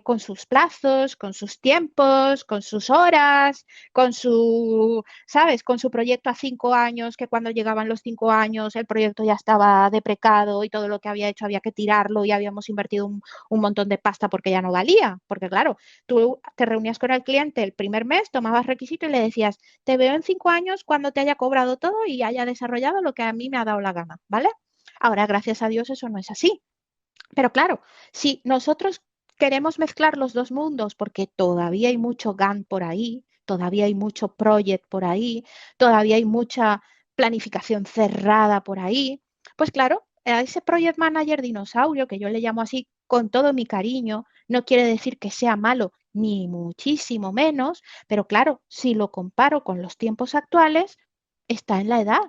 con sus plazos, con sus tiempos, con sus horas, con su, ¿sabes? Con su proyecto a 5 años, que cuando llegaban los 5 años el proyecto ya estaba deprecado y todo lo que había hecho había que tirarlo y habíamos invertido un montón de pasta porque ya no valía, porque claro, tú te reunías con el cliente el primer mes, tomabas requisito y le decías, te veo en 5 años cuando te haya cobrado todo y haya desarrollado lo que a mí me ha dado la gana, ¿vale? Ahora, gracias a Dios, eso no es así. Pero claro, si nosotros queremos mezclar los dos mundos, porque todavía hay mucho Gantt por ahí, todavía hay mucho project por ahí, todavía hay mucha planificación cerrada por ahí, pues claro, a ese project manager dinosaurio, que yo le llamo así con todo mi cariño, no quiere decir que sea malo, ni muchísimo menos, pero claro, si lo comparo con los tiempos actuales, está en la edad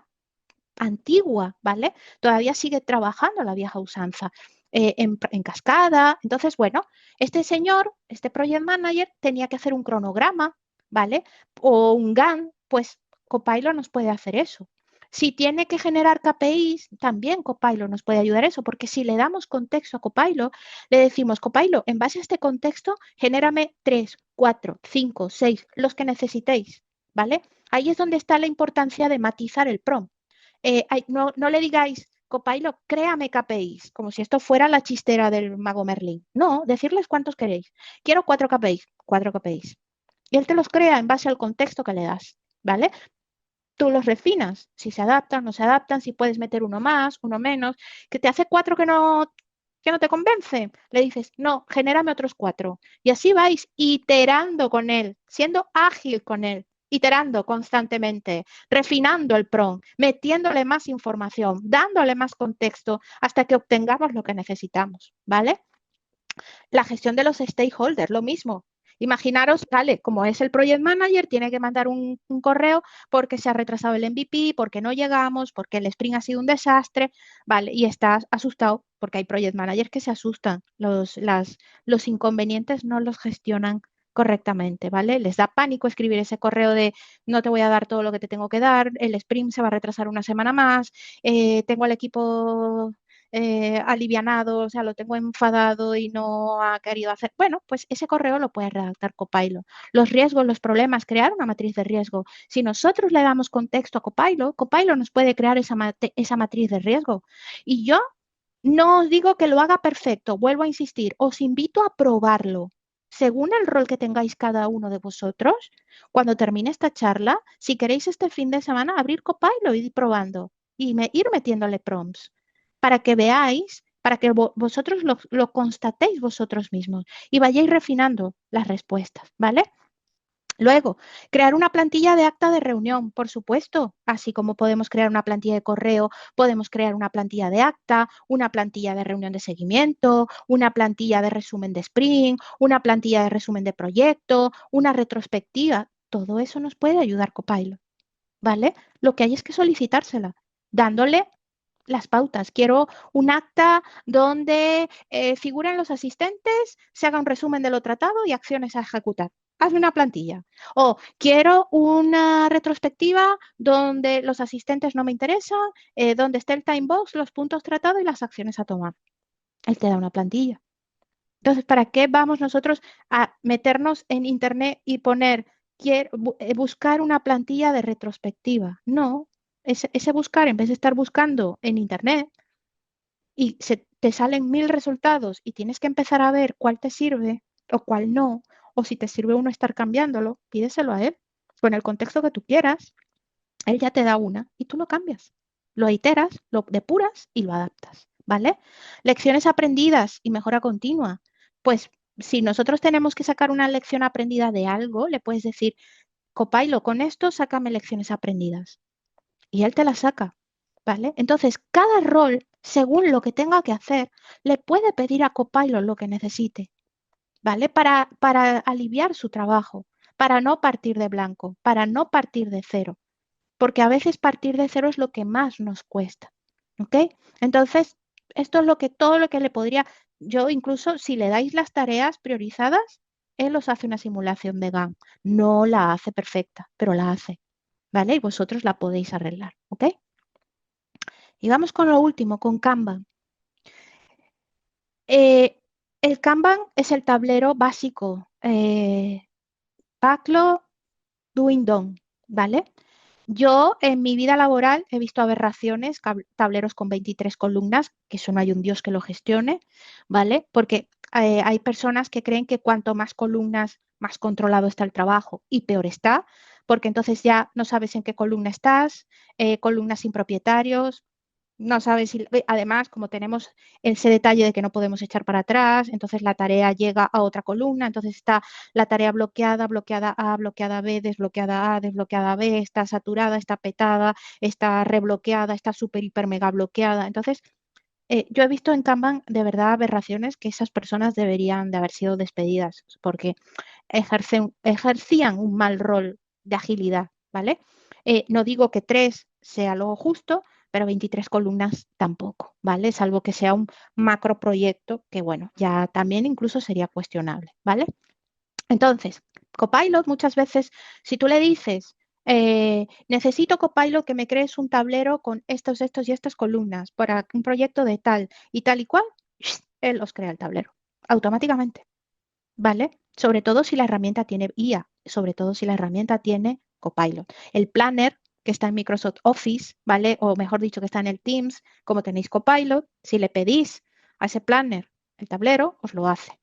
antigua, ¿vale? Todavía sigue trabajando la vieja usanza. En cascada. Entonces, bueno, este señor, este project manager, tenía que hacer un cronograma, ¿vale? O un Gantt, pues Copilot nos puede hacer eso. Si tiene que generar KPIs, también Copilot nos puede ayudar a eso, porque si le damos contexto a Copilot, le decimos, Copilot, en base a este contexto, genérame 3, 4, 5, 6, los que necesitéis, ¿vale? Ahí es donde está la importancia de matizar el prompt. No le digáis, Copilot, créame KPIs, como si esto fuera la chistera del mago Merlín. No, decirles cuántos queréis. Quiero 4 KPIs, 4 KPIs. Y él te los crea en base al contexto que le das, ¿vale? Tú los refinas, si se adaptan, no se adaptan, si puedes meter uno más, uno menos, que te hace 4 que no te convence. Le dices, no, genérame otros 4. Y así vais iterando con él, siendo ágil con él, iterando constantemente, refinando el prompt, metiéndole más información, dándole más contexto hasta que obtengamos lo que necesitamos, ¿vale? La gestión de los stakeholders, lo mismo. Imaginaros, vale, como es el project manager, tiene que mandar un correo porque se ha retrasado el MVP, porque no llegamos, porque el sprint ha sido un desastre, vale, y estás asustado porque hay project managers que se asustan, los inconvenientes no los gestionan correctamente, ¿vale? Les da pánico escribir ese correo de no te voy a dar todo lo que te tengo que dar, el sprint se va a retrasar una semana más, tengo al equipo alivianado, o sea, lo tengo enfadado y no ha querido hacer. Bueno, pues ese correo lo puede redactar Copilot. Los riesgos, los problemas, crear una matriz de riesgo. Si nosotros le damos contexto a Copilot, Copilot nos puede crear esa matriz de riesgo. Y yo no os digo que lo haga perfecto, vuelvo a insistir, os invito a probarlo. Según el rol que tengáis cada uno de vosotros, cuando termine esta charla, si queréis este fin de semana, abrir Copilot y ir probando y ir metiéndole prompts para que veáis, para que vosotros lo constatéis vosotros mismos y vayáis refinando las respuestas, ¿vale? Luego, crear una plantilla de acta de reunión, por supuesto, así como podemos crear una plantilla de correo, podemos crear una plantilla de acta, una plantilla de reunión de seguimiento, una plantilla de resumen de sprint, una plantilla de resumen de proyecto, una retrospectiva. Todo eso nos puede ayudar Copilot, ¿vale? Lo que hay es que solicitársela, dándole las pautas. Quiero un acta donde figuren los asistentes, se haga un resumen de lo tratado y acciones a ejecutar. Hazme una plantilla. O quiero una retrospectiva donde los asistentes no me interesan, donde esté el time box, los puntos tratados y las acciones a tomar. Él te da una plantilla. Entonces, ¿para qué vamos nosotros a meternos en Internet y poner, buscar una plantilla de retrospectiva? No, ese buscar, en vez de estar buscando en Internet y te salen 1000 resultados y tienes que empezar a ver cuál te sirve o cuál no, o si te sirve uno estar cambiándolo, pídeselo a él con el contexto que tú quieras. Él ya te da una y tú lo cambias. Lo iteras, lo depuras y lo adaptas, ¿vale? Lecciones aprendidas y mejora continua. Pues si nosotros tenemos que sacar una lección aprendida de algo, le puedes decir, Copilot, con esto sácame lecciones aprendidas. Y él te las saca, ¿vale? Entonces, cada rol, según lo que tenga que hacer, le puede pedir a Copilot lo que necesite, ¿vale? Para aliviar su trabajo, para no partir de blanco, para no partir de cero, porque a veces partir de cero es lo que más nos cuesta, ¿ok? Entonces, esto es todo lo que le podría, yo incluso si le dais las tareas priorizadas, él os hace una simulación de GAN. No la hace perfecta, pero la hace, ¿vale? Y vosotros la podéis arreglar, ¿ok? Y vamos con lo último, con Kanban. Eh, el Kanban es el tablero básico, backlog, doing, done, ¿vale? Yo en mi vida laboral he visto aberraciones, tableros con 23 columnas, que eso no hay un Dios que lo gestione, ¿vale? Porque hay personas que creen que cuanto más columnas, más controlado está el trabajo y peor está, porque entonces ya no sabes en qué columna estás, columnas sin propietarios, no sabes si, además, como tenemos ese detalle de que no podemos echar para atrás, entonces la tarea llega a otra columna, entonces está la tarea bloqueada, bloqueada A, bloqueada B, desbloqueada A, desbloqueada B, está saturada, está petada, está rebloqueada, está súper, hiper, mega bloqueada. Entonces, yo he visto en Kanban de verdad aberraciones que esas personas deberían de haber sido despedidas porque ejercían un mal rol de agilidad, ¿vale? No digo que 3 sea lo justo, pero 23 columnas tampoco, ¿vale? Salvo que sea un macro proyecto que, bueno, ya también incluso sería cuestionable, ¿vale? Entonces, Copilot muchas veces, si tú le dices, necesito Copilot que me crees un tablero con estos y estas columnas para un proyecto de tal y cual, él os crea el tablero automáticamente. ¿Vale? Sobre todo si la herramienta tiene IA, sobre todo si la herramienta tiene Copilot. El planner que está en Microsoft Office, ¿vale? O mejor dicho, que está en el Teams, como tenéis Copilot, si le pedís a ese planner el tablero, os lo hace,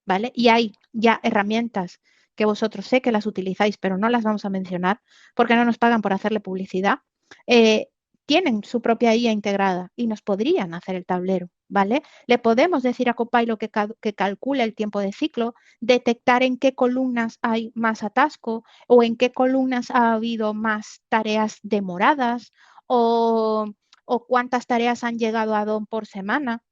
¿vale? Y hay ya herramientas que vosotros sé que las utilizáis, pero no las vamos a mencionar porque no nos pagan por hacerle publicidad. Eh, tienen su propia IA integrada y nos podrían hacer el tablero, ¿vale? Le podemos decir a Copilot que calcule el tiempo de ciclo, detectar en qué columnas hay más atasco o en qué columnas ha habido más tareas demoradas o, o cuántas tareas han llegado a DOM por semana,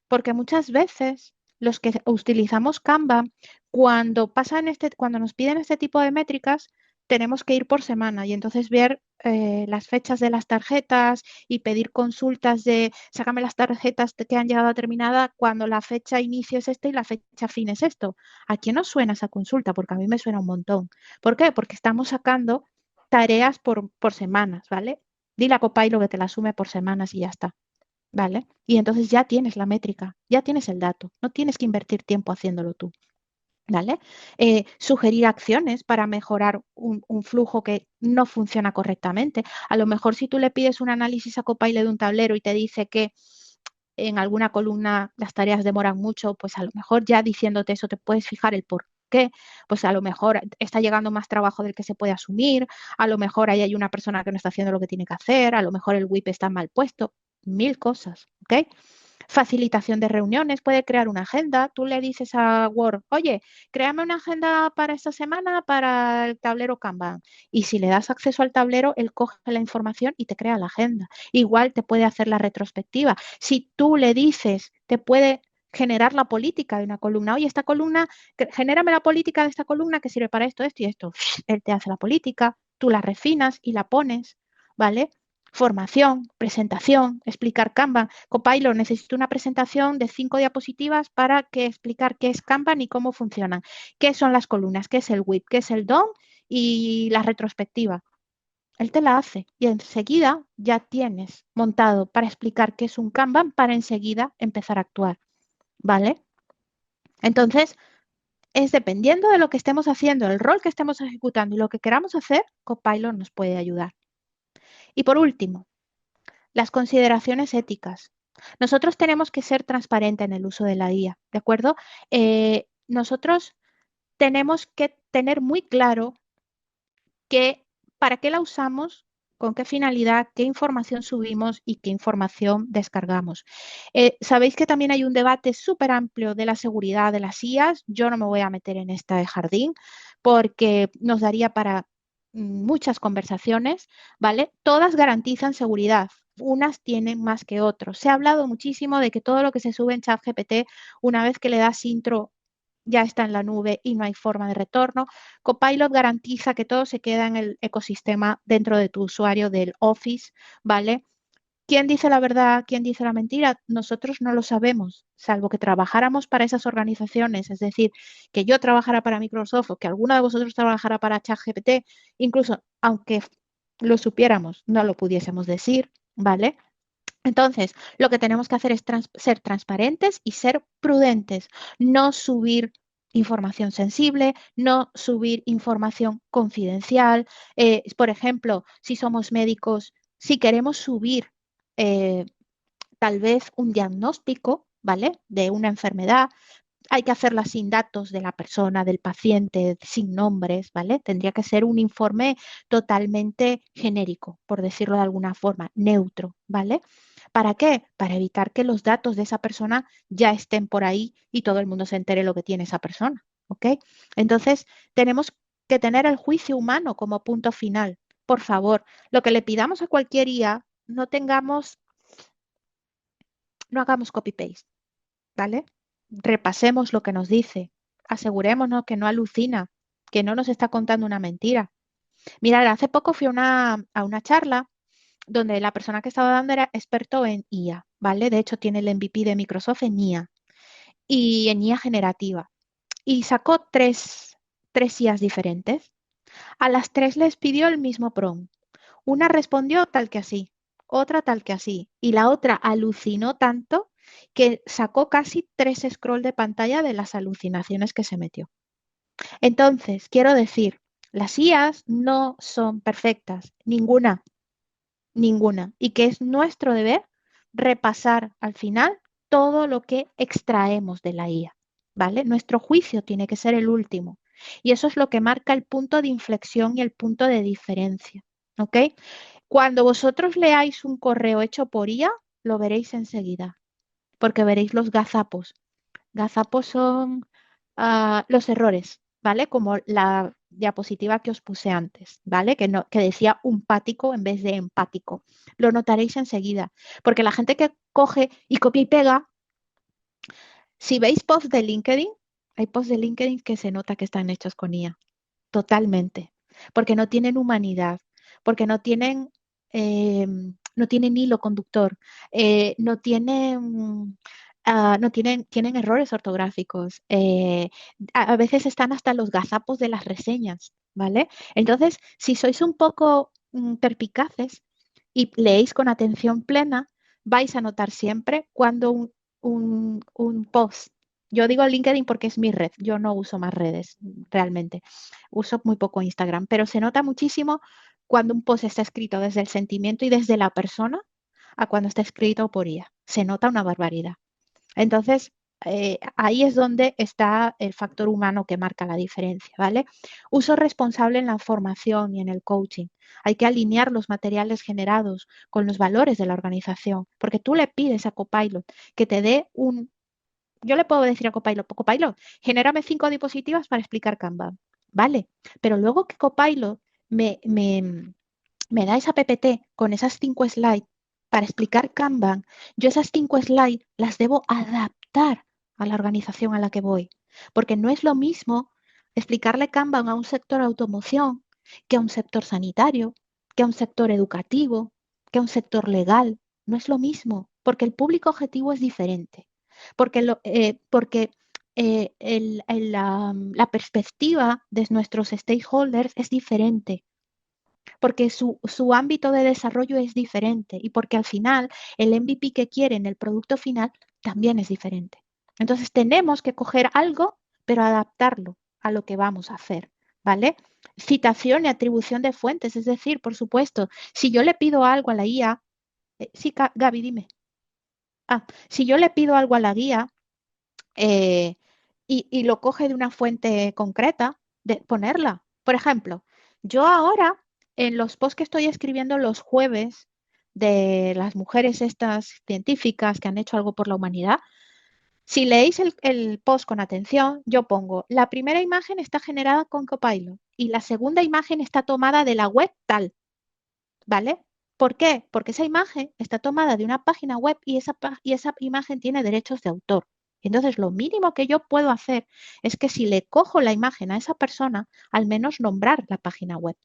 porque muchas veces los que utilizamos Canva, cuando nos piden este tipo de métricas, tenemos que ir por semana y entonces ver las fechas de las tarjetas y pedir consultas de, sácame las tarjetas que han llegado a terminada cuando la fecha inicio es esta y la fecha fin es esto. ¿A quién nos suena esa consulta? Porque a mí me suena un montón. ¿Por qué? Porque estamos sacando tareas por semanas, ¿vale? Dile a Copilot que te la sume por semanas y ya está. ¿Vale? Y entonces ya tienes la métrica, ya tienes el dato, no tienes que invertir tiempo haciéndolo tú. ¿Vale? Sugerir acciones para mejorar un flujo que no funciona correctamente. A lo mejor si tú le pides un análisis a Copilot de un tablero y te dice que en alguna columna las tareas demoran mucho, pues a lo mejor ya diciéndote eso te puedes fijar el por qué, pues a lo mejor está llegando más trabajo del que se puede asumir, a lo mejor ahí hay una persona que no está haciendo lo que tiene que hacer, a lo mejor el WIP está mal puesto, 1000 cosas, ¿ok? Facilitación de reuniones, puede crear una agenda. Tú le dices a Word, oye, créame una agenda para esta semana para el tablero Kanban. Y si le das acceso al tablero, él coge la información y te crea la agenda. Igual te puede hacer la retrospectiva. Si tú le dices, te puede generar la política de una columna. Oye, esta columna, genérame la política de esta columna que sirve para esto, esto y esto. Él te hace la política, tú la refinas y la pones, ¿vale? Formación, presentación, explicar Kanban. Copilot, necesito una presentación de 5 diapositivas para que explicar qué es Kanban y cómo funcionan. ¿Qué son las columnas? ¿Qué es el WIP? ¿Qué es el DOM? Y la retrospectiva. Él te la hace y enseguida ya tienes montado para explicar qué es un Kanban para enseguida empezar a actuar, ¿vale? Entonces, es dependiendo de lo que estemos haciendo, el rol que estemos ejecutando y lo que queramos hacer, Copilot nos puede ayudar. Y por último, las consideraciones éticas. Nosotros tenemos que ser transparentes en el uso de la IA, ¿de acuerdo? Nosotros tenemos que tener muy claro que, para qué la usamos, con qué finalidad, qué información subimos y qué información descargamos. Sabéis que también hay un debate súper amplio de la seguridad de las IAs. Yo no me voy a meter en este jardín porque nos daría para muchas conversaciones, ¿vale? Todas garantizan seguridad. Unas tienen más que otros. Se ha hablado muchísimo de que todo lo que se sube en ChatGPT, una vez que le das intro, ya está en la nube y no hay forma de retorno. Copilot garantiza que todo se queda en el ecosistema dentro de tu usuario del Office, ¿vale? ¿Quién dice la verdad? ¿Quién dice la mentira? Nosotros no lo sabemos, salvo que trabajáramos para esas organizaciones, es decir, que yo trabajara para Microsoft o que alguno de vosotros trabajara para ChatGPT, incluso aunque lo supiéramos, no lo pudiésemos decir, ¿vale? Entonces, lo que tenemos que hacer es ser transparentes y ser prudentes, no subir información sensible, no subir información confidencial. Por ejemplo, si somos médicos, si queremos subir eh, tal vez un diagnóstico, ¿vale? De una enfermedad, hay que hacerla sin datos de la persona, del paciente, sin nombres, ¿vale? Tendría que ser un informe totalmente genérico, por decirlo de alguna forma, neutro, ¿vale? ¿Para qué? Para evitar que los datos de esa persona ya estén por ahí y todo el mundo se entere lo que tiene esa persona, ¿ok? Entonces, tenemos que tener el juicio humano como punto final. Por favor, lo que le pidamos a cualquier IA, no hagamos copy-paste, ¿vale? Repasemos lo que nos dice, asegurémonos que no alucina, que no nos está contando una mentira. Mirad, hace poco fui a una charla donde la persona que estaba dando era experto en IA, ¿vale? De hecho, tiene el MVP de Microsoft en IA y en IA generativa. Y sacó tres IAs diferentes. A las tres les pidió el mismo prompt. Una respondió tal que así, otra tal que así, y la otra alucinó tanto que sacó casi 3 scroll de pantalla de las alucinaciones que se metió. Entonces, quiero decir, las IAs no son perfectas, ninguna, ninguna, y que es nuestro deber repasar al final todo lo que extraemos de la IA, ¿vale? Nuestro juicio tiene que ser el último, y eso es lo que marca el punto de inflexión y el punto de diferencia, ¿ok? Cuando vosotros leáis un correo hecho por IA, lo veréis enseguida, porque veréis los gazapos. Gazapos son los errores, ¿vale? Como la diapositiva que os puse antes, ¿vale? Que decía umpático en vez de empático. Lo notaréis enseguida, porque la gente que coge y copia y pega, si veis posts de LinkedIn, hay posts de LinkedIn que se nota que están hechos con IA, totalmente, porque no tienen humanidad, porque eh, no tienen hilo conductor, tienen errores ortográficos, a veces están hasta los gazapos de las reseñas, ¿vale? Entonces, si sois un poco perpicaces y leéis con atención plena, vais a notar siempre cuando un post, yo digo LinkedIn porque es mi red, yo no uso más redes realmente, uso muy poco Instagram, pero se nota muchísimo cuando un post está escrito desde el sentimiento y desde la persona a cuando está escrito por IA. Se nota una barbaridad. Entonces, ahí es donde está el factor humano que marca la diferencia, ¿vale? Uso responsable en la formación y en el coaching. Hay que alinear los materiales generados con los valores de la organización, porque tú le pides a Copilot que te dé yo le puedo decir a Copilot, Copilot, genérame 5 diapositivas para explicar Kanban, ¿vale? Pero luego que Copilot me da esa PPT con esas 5 slides para explicar Kanban, yo esas 5 slides las debo adaptar a la organización a la que voy. Porque no es lo mismo explicarle Kanban a un sector automoción que a un sector sanitario, que a un sector educativo, que a un sector legal. No es lo mismo, porque el público objetivo es diferente. Porque la perspectiva de nuestros stakeholders es diferente, porque su ámbito de desarrollo es diferente y porque al final el MVP que quieren, el producto final, también es diferente. Entonces tenemos que coger algo, pero adaptarlo a lo que vamos a hacer, ¿vale? Citación y atribución de fuentes, es decir, por supuesto, si yo le pido algo a la guía, sí, Gaby, dime. Si yo le pido algo a la guía, eh, y lo coge de una fuente concreta, de ponerla. Por ejemplo, yo ahora en los posts que estoy escribiendo los jueves de las mujeres estas científicas que han hecho algo por la humanidad, si leéis el post con atención, yo pongo, la primera imagen está generada con Copilot y la segunda imagen está tomada de la web tal, ¿vale? ¿Por qué? Porque esa imagen está tomada de una página web y esa imagen tiene derechos de autor. Entonces, lo mínimo que yo puedo hacer es que si le cojo la imagen a esa persona, al menos nombrar la página web,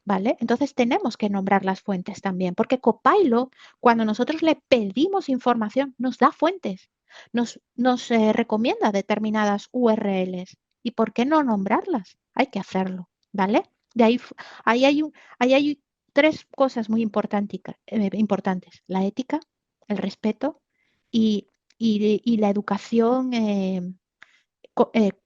¿vale? Entonces, tenemos que nombrar las fuentes también, porque Copilot, cuando nosotros le pedimos información, nos da fuentes, nos recomienda determinadas URLs. ¿Y por qué no nombrarlas? Hay que hacerlo, ¿vale? De ahí ahí hay tres cosas muy importantes: la ética, el respeto y, y la educación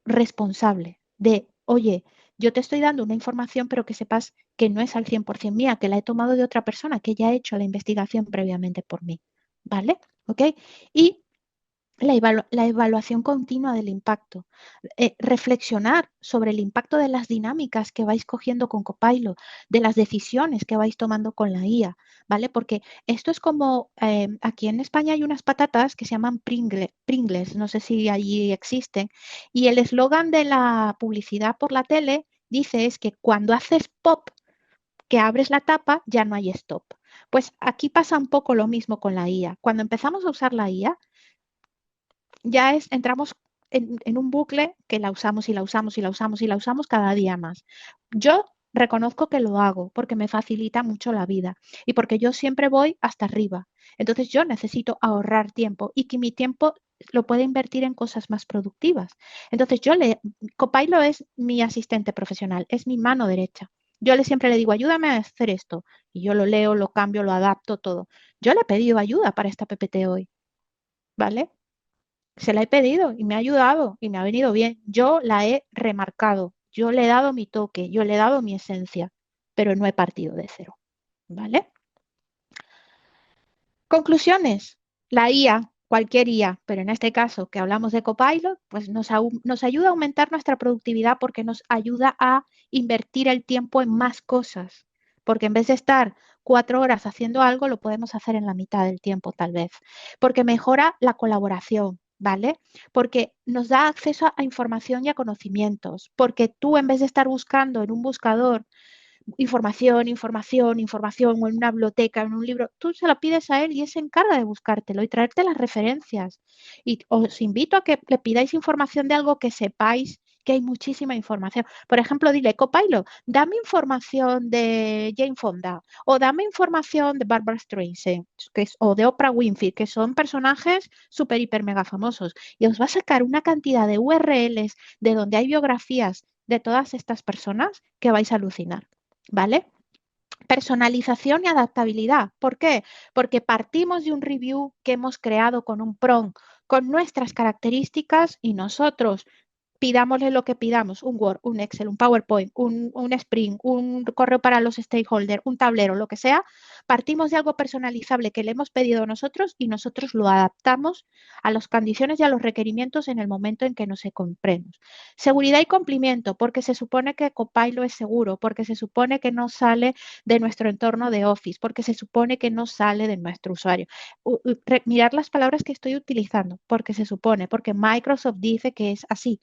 responsable de, oye, yo te estoy dando una información, pero que sepas que no es al 100% mía, que la he tomado de otra persona que ya ha hecho la investigación previamente por mí, ¿vale? ¿Ok? Y la evaluación continua del impacto. Reflexionar sobre el impacto de las dinámicas que vais cogiendo con Copilot, de las decisiones que vais tomando con la IA, ¿vale? Porque esto es como, aquí en España hay unas patatas que se llaman Pringles, no sé si allí existen, y el eslogan de la publicidad por la tele dice es que cuando haces pop, que abres la tapa, ya no hay stop. Pues aquí pasa un poco lo mismo con la IA. Cuando empezamos a usar la IA, entramos en un bucle que la usamos y la usamos y la usamos y la usamos cada día más. Yo reconozco que lo hago porque me facilita mucho la vida y porque yo siempre voy hasta arriba. Entonces yo necesito ahorrar tiempo y que mi tiempo lo pueda invertir en cosas más productivas. Entonces Copilot es mi asistente profesional, es mi mano derecha. Yo siempre le digo, ayúdame a hacer esto. Y yo lo leo, lo cambio, lo adapto, todo. Yo le he pedido ayuda para esta PPT hoy, ¿vale? Se la he pedido y me ha ayudado y me ha venido bien. Yo la he remarcado, yo le he dado mi toque, yo le he dado mi esencia, pero no he partido de cero, ¿vale? Conclusiones. La IA, cualquier IA, pero en este caso que hablamos de Copilot, pues nos ayuda a aumentar nuestra productividad porque nos ayuda a invertir el tiempo en más cosas. Porque en vez de estar 4 horas haciendo algo, lo podemos hacer en la mitad del tiempo, tal vez. Porque mejora la colaboración, ¿vale? Porque nos da acceso a información y a conocimientos. Porque tú, en vez de estar buscando en un buscador información, información, información, o en una biblioteca, en un libro, tú se lo pides a él y él se encarga de buscártelo y traerte las referencias. Y os invito a que le pidáis información de algo que sepáis que hay muchísima información. Por ejemplo, dile, Copilot, dame información de Jane Fonda o dame información de Barbara Streisand o de Oprah Winfrey, que son personajes súper, hiper, mega famosos. Y os va a sacar una cantidad de URLs de donde hay biografías de todas estas personas que vais a alucinar. ¿Vale? Personalización y adaptabilidad. ¿Por qué? Porque partimos de un review que hemos creado con un prompt, con nuestras características y nosotros pidámosle lo que pidamos, un Word, un Excel, un PowerPoint, un Sprint, un correo para los stakeholders, un tablero, lo que sea, partimos de algo personalizable que le hemos pedido nosotros y nosotros lo adaptamos a las condiciones y a los requerimientos en el momento en que nos compremos. Seguridad y cumplimiento, porque se supone que Copilot es seguro, porque se supone que no sale de nuestro entorno de Office, porque se supone que no sale de nuestro usuario. Mirar las palabras que estoy utilizando, porque se supone, porque Microsoft dice que es así,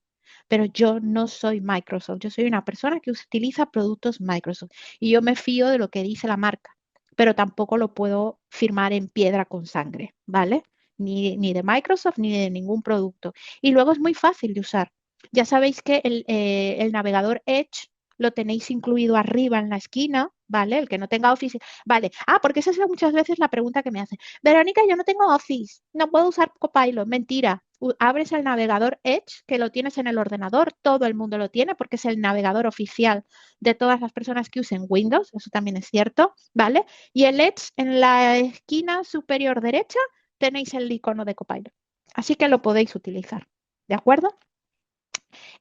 pero yo no soy Microsoft, yo soy una persona que utiliza productos Microsoft y yo me fío de lo que dice la marca, pero tampoco lo puedo firmar en piedra con sangre, ¿vale? ni de Microsoft ni de ningún producto. Y luego es muy fácil de usar. Ya sabéis que el navegador Edge lo tenéis incluido arriba en la esquina, ¿vale? El que no tenga Office, vale. Ah, porque esa es muchas veces la pregunta que me hacen. Verónica, yo no tengo Office, no puedo usar Copilot. Mentira. Abres el navegador Edge, que lo tienes en el ordenador, todo el mundo lo tiene porque es el navegador oficial de todas las personas que usen Windows, eso también es cierto, ¿vale? Y el Edge en la esquina superior derecha tenéis el icono de Copilot. Así que lo podéis utilizar, ¿de acuerdo?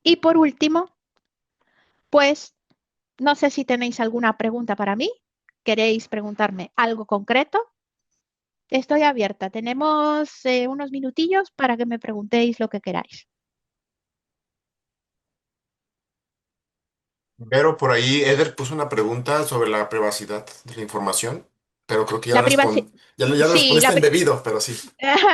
Y por último, pues no sé si tenéis alguna pregunta para mí. ¿Queréis preguntarme algo concreto? Estoy abierta. Tenemos unos minutillos para que me preguntéis lo que queráis. Pero por ahí Eder puso una pregunta sobre la privacidad de la información, pero creo que La privacidad, ya le sí, respondiste embebido, pero sí.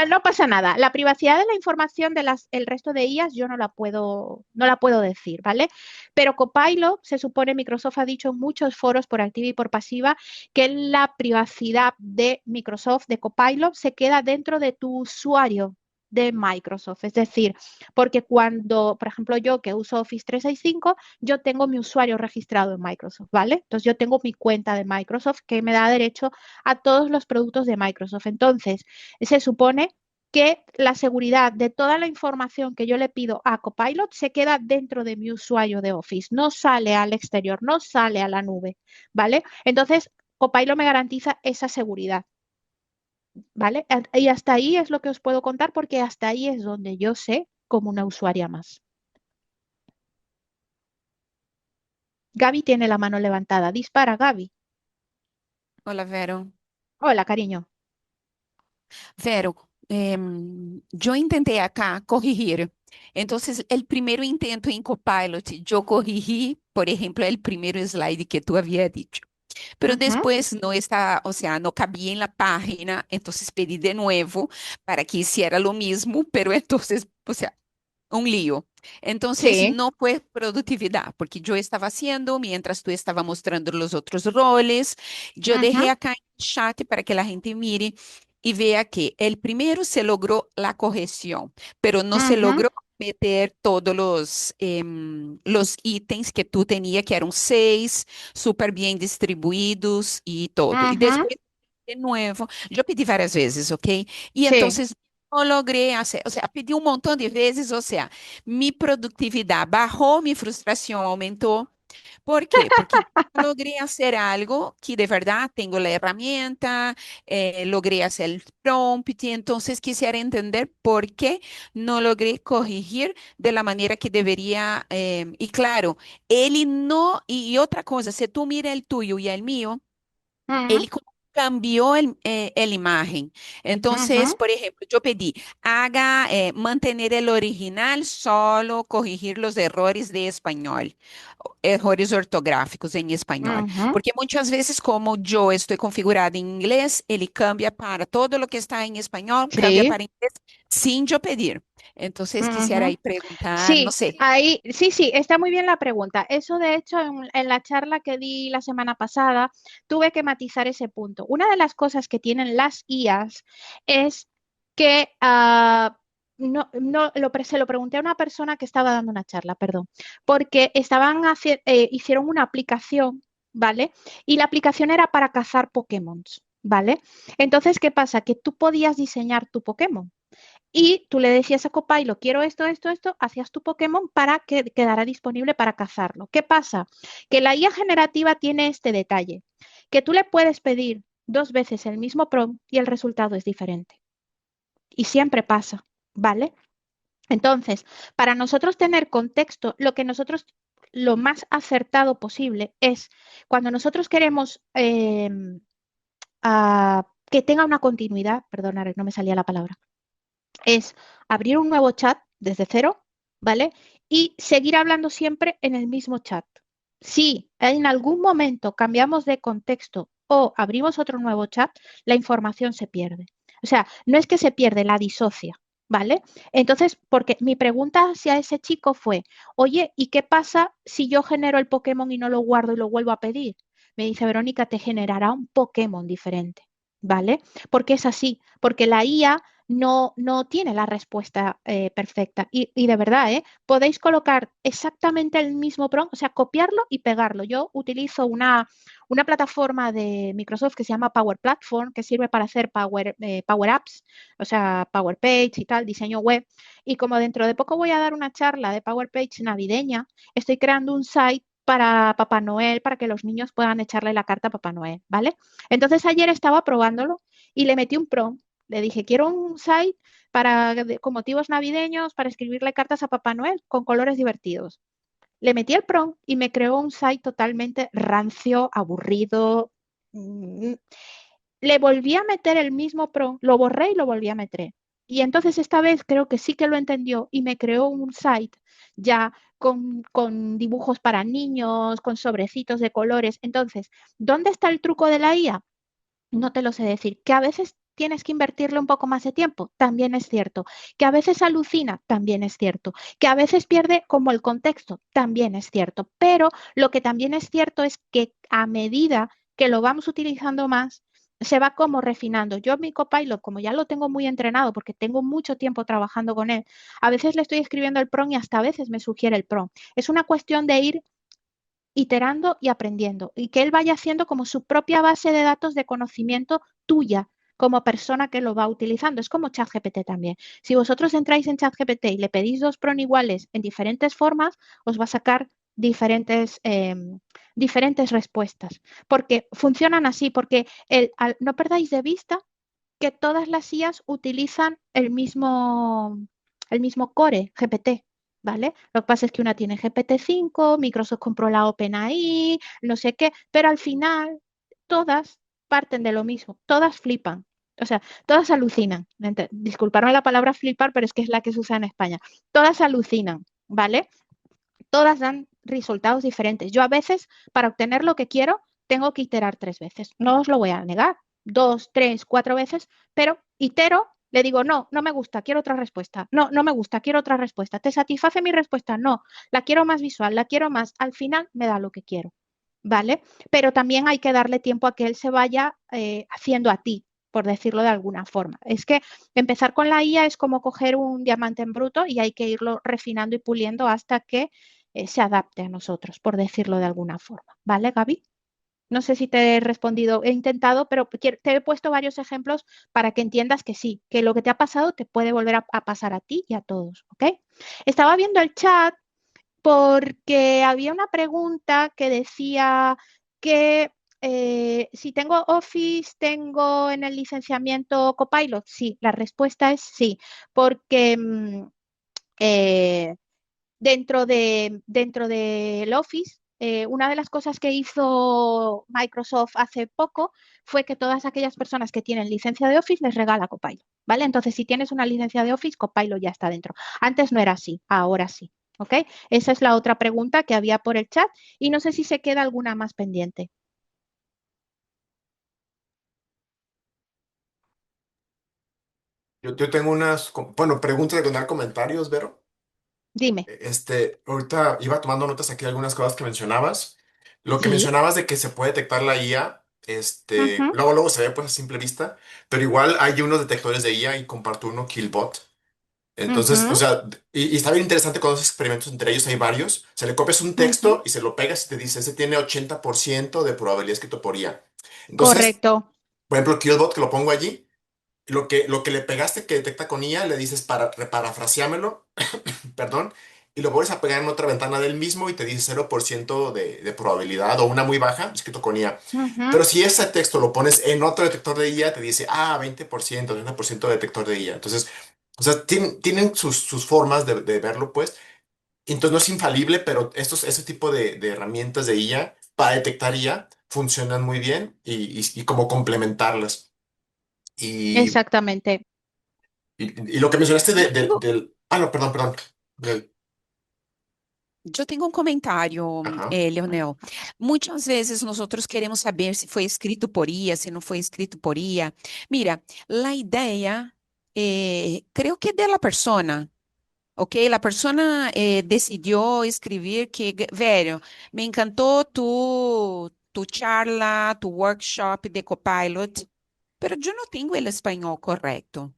no pasa nada. La privacidad de la información de el resto de IAs yo no la puedo decir, ¿vale? Pero Copilot, se supone, Microsoft ha dicho en muchos foros por activa y por pasiva que la privacidad de Microsoft, de Copilot, se queda dentro de tu usuario de Microsoft. Es decir, porque cuando, por ejemplo, yo que uso Office 365, yo tengo mi usuario registrado en Microsoft, ¿vale? Entonces yo tengo mi cuenta de Microsoft que me da derecho a todos los productos de Microsoft. Entonces, se supone que la seguridad de toda la información que yo le pido a Copilot se queda dentro de mi usuario de Office, no sale al exterior, no sale a la nube, ¿vale? Entonces, Copilot me garantiza esa seguridad, ¿vale? Y hasta ahí es lo que os puedo contar porque hasta ahí es donde yo sé como una usuaria más. Gaby tiene la mano levantada. Dispara, Gaby. Hola, Vero. Hola, cariño. Vero, yo intenté acá corregir. Entonces, el primer intento en Copilot, yo corregí, por ejemplo, el primer slide que tú habías dicho. Pero Ujú. después no está, o sea, no cabía en la página, entonces pedí de nuevo para que hiciera lo mismo, pero entonces, o sea, un lío. Entonces, Sí. no fue productividad, porque yo estaba haciendo mientras tú estabas mostrando los otros roles. Yo Ujú, dejé acá en el chat para que la gente mire y vea que el primero se logró la corrección, pero no se ujú, logró meter todos los ítems que tú tenías, que eran seis, súper bien distribuidos y todo. Y ujú. después, de nuevo, yo pedí varias veces, ¿ok? Y Sí. entonces no logré hacer, o sea, pedí un montón de veces, o sea, mi productividad bajó, mi frustración aumentó. ¿Por qué? Porque yo logré hacer algo que de verdad tengo la herramienta, logré hacer el prompt, y entonces quisiera entender por qué no logré corregir de la manera que debería. Y claro, él no, y otra cosa, si tú miras el tuyo y el mío, Ujú, ele cambió el imagen. Entonces, ujú. por ejemplo, yo pedí, haga, mantener el original, solo corregir los errores de español, errores ortográficos en español. Ujú. Porque muchas veces, como yo estoy configurada en inglés, ele cambia para todo lo que está en español, cambia Sí, para inglés sin yo pedir. Entonces, quisiera ujú. ahí preguntar, no Sí, sé. ahí, sí, sí, está muy bien la pregunta. Eso, de hecho, en la charla que di la semana pasada, tuve que matizar ese punto. Una de las cosas que tienen las IAs es que se lo pregunté a una persona que estaba dando una charla, perdón, porque hicieron una aplicación, ¿vale? Y la aplicación era para cazar Pokémon, ¿vale? Entonces, ¿qué pasa? Que tú podías diseñar tu Pokémon. Y tú le decías a Copilot, quiero esto, esto, esto, hacías tu Pokémon para que quedara disponible para cazarlo. ¿Qué pasa? Que la IA generativa tiene este detalle, que tú le puedes pedir dos veces el mismo prompt y el resultado es diferente. Y siempre pasa, ¿vale? Entonces, para nosotros tener contexto, lo más acertado posible es cuando nosotros queremos que tenga una continuidad, perdonad, no me salía la palabra, es abrir un nuevo chat desde cero, ¿vale? Y seguir hablando siempre en el mismo chat. Si en algún momento cambiamos de contexto o abrimos otro nuevo chat, la información se pierde. O sea, no es que se pierde, la disocia, ¿vale? Entonces, porque mi pregunta hacia ese chico fue, oye, ¿y qué pasa si yo genero el Pokémon y no lo guardo y lo vuelvo a pedir? Me dice, Verónica, te generará un Pokémon diferente. ¿vale? Porque es así, porque la IA no tiene la respuesta perfecta. Y de verdad, podéis colocar exactamente el mismo prompt, o sea, copiarlo y pegarlo. Yo utilizo una plataforma de Microsoft que se llama Power Platform, que sirve para hacer Power Apps, o sea, Power Page y tal, diseño web. Y como dentro de poco voy a dar una charla de Power Page navideña, estoy creando un site para Papá Noel, para que los niños puedan echarle la carta a Papá Noel, ¿vale? Entonces ayer estaba probándolo y le metí un prompt. Le dije, quiero un site con motivos navideños para escribirle cartas a Papá Noel con colores divertidos. Le metí el prompt y me creó un site totalmente rancio, aburrido. Mm, Le volví a meter el mismo prompt, lo borré y lo volví a meter. Y entonces esta vez creo que sí que lo entendió y me creó un site ya con dibujos para niños, con sobrecitos de colores. Entonces, ¿dónde está el truco de la IA? No te lo sé decir. Que a veces tienes que invertirle un poco más de tiempo, también es cierto. Que a veces alucina, también es cierto. Que a veces pierde como el contexto, también es cierto. Pero lo que también es cierto es que a medida que lo vamos utilizando más, se va como refinando. Yo mi Copilot, como ya lo tengo muy entrenado porque tengo mucho tiempo trabajando con él, a veces le estoy escribiendo el prompt y hasta a veces me sugiere el prompt. Es una cuestión de ir iterando y aprendiendo y que él vaya haciendo como su propia base de datos de conocimiento tuya como persona que lo va utilizando. Es como ChatGPT también. Si vosotros entráis en ChatGPT y le pedís dos PRON iguales en diferentes formas, os va a sacar diferentes respuestas, porque funcionan así, porque no perdáis de vista que todas las IAs utilizan el mismo core GPT, ¿vale? Lo que pasa es que una tiene GPT-5, Microsoft compró la OpenAI, no sé qué, pero al final todas parten de lo mismo, todas flipan. O sea, todas alucinan. Disculparme la palabra flipar, pero es que es la que se usa en España. Todas alucinan, ¿vale? Todas dan resultados diferentes. Yo a veces, para obtener lo que quiero, tengo que iterar 3 veces. No os lo voy a negar. 2, 3, 4 veces, pero itero, le digo, no, no me gusta, quiero otra respuesta. No, no me gusta, quiero otra respuesta. ¿Te satisface mi respuesta? No, la quiero más visual, la quiero más. Al final me da lo que quiero, ¿vale? Pero también hay que darle tiempo a que él se vaya haciendo a ti, por decirlo de alguna forma. Es que empezar con la IA es como coger un diamante en bruto y hay que irlo refinando y puliendo hasta que se adapte a nosotros, por decirlo de alguna forma. ¿Vale, Gaby? No sé si te he respondido, he intentado, pero te he puesto varios ejemplos para que entiendas que sí, que lo que te ha pasado te puede volver a pasar a ti y a todos, ¿ok? Estaba viendo el chat porque había una pregunta que decía que si tengo Office, ¿tengo en el licenciamiento Copilot? Sí, la respuesta es sí, porque eh, dentro del Office, una de las cosas que hizo Microsoft hace poco fue que todas aquellas personas que tienen licencia de Office les regala Copilot, ¿vale? Entonces, si tienes una licencia de Office, Copilot ya está dentro. Antes no era así, ahora sí, ¿ok? Esa es la otra pregunta que había por el chat y no sé si se queda alguna más pendiente. Yo tengo bueno, preguntas de dar comentarios, Vero. Dime. Ahorita iba tomando notas aquí de algunas cosas que mencionabas. Lo que Sí. mencionabas de que se puede detectar la IA, Ujú, luego se ve pues a simple vista, pero igual hay unos detectores de IA y comparto uno, Killbot. Entonces, o ujú, sea, y está bien interesante cuando haces experimentos entre ellos, hay varios. Se le copias un ujú. texto y se lo pegas y te dice, ese tiene 80% de probabilidad escrito por IA. Entonces, Correcto. por ejemplo, Killbot, que lo pongo allí, lo que le pegaste que detecta con IA, le dices parafraseámelo, perdón, y lo vuelves a pegar en otra ventana del mismo y te dice 0% de probabilidad o una muy baja, escrito con IA. Ujú. Pero si ese texto lo pones en otro detector de IA, te dice, 20%, 30% de detector de IA. Entonces, o sea, tienen sus formas de verlo, pues. Entonces no es infalible, pero ese tipo de herramientas de IA para detectar IA funcionan muy bien y como complementarlas. Y, Exactamente. y lo que mencionaste Yo tengo, del... Ah, no, perdón, perdón. Del- yo tengo un comentario, Ajá. Leonel. Muchas veces nosotros queremos saber si fue escrito por IA, si no fue escrito por IA. Mira, la idea, creo que de la persona. Ok, la persona decidió escribir que, velho, me encantó tu charla, tu workshop de Copilot. pero yo no tengo el español correcto.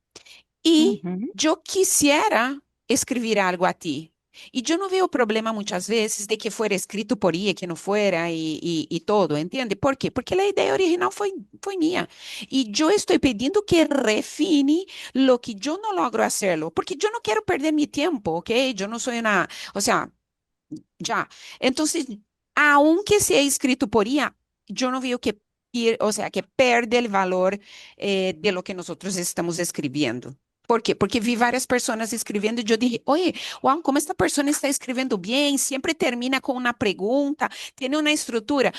Y Ujú. yo quisiera escribir algo a ti. Y yo no veo problema muchas veces de que fuera escrito por ella, que no fuera y todo, ¿entiende? ¿Por qué? Porque la idea original fue mía. Y yo estoy pidiendo que refine lo que yo no logro hacerlo, porque yo no quiero perder mi tiempo, ¿ok? Yo no soy una, o sea, ya. Entonces, aunque sea escrito por IA, yo no veo que, o sea, que perde el valor de lo que nosotros estamos escribiendo. ¿Por qué? Porque vi varias personas escribiendo y yo dije, oye, wow, ¿cómo esta persona está escribiendo bien? Siempre termina con una pregunta, tiene una estructura.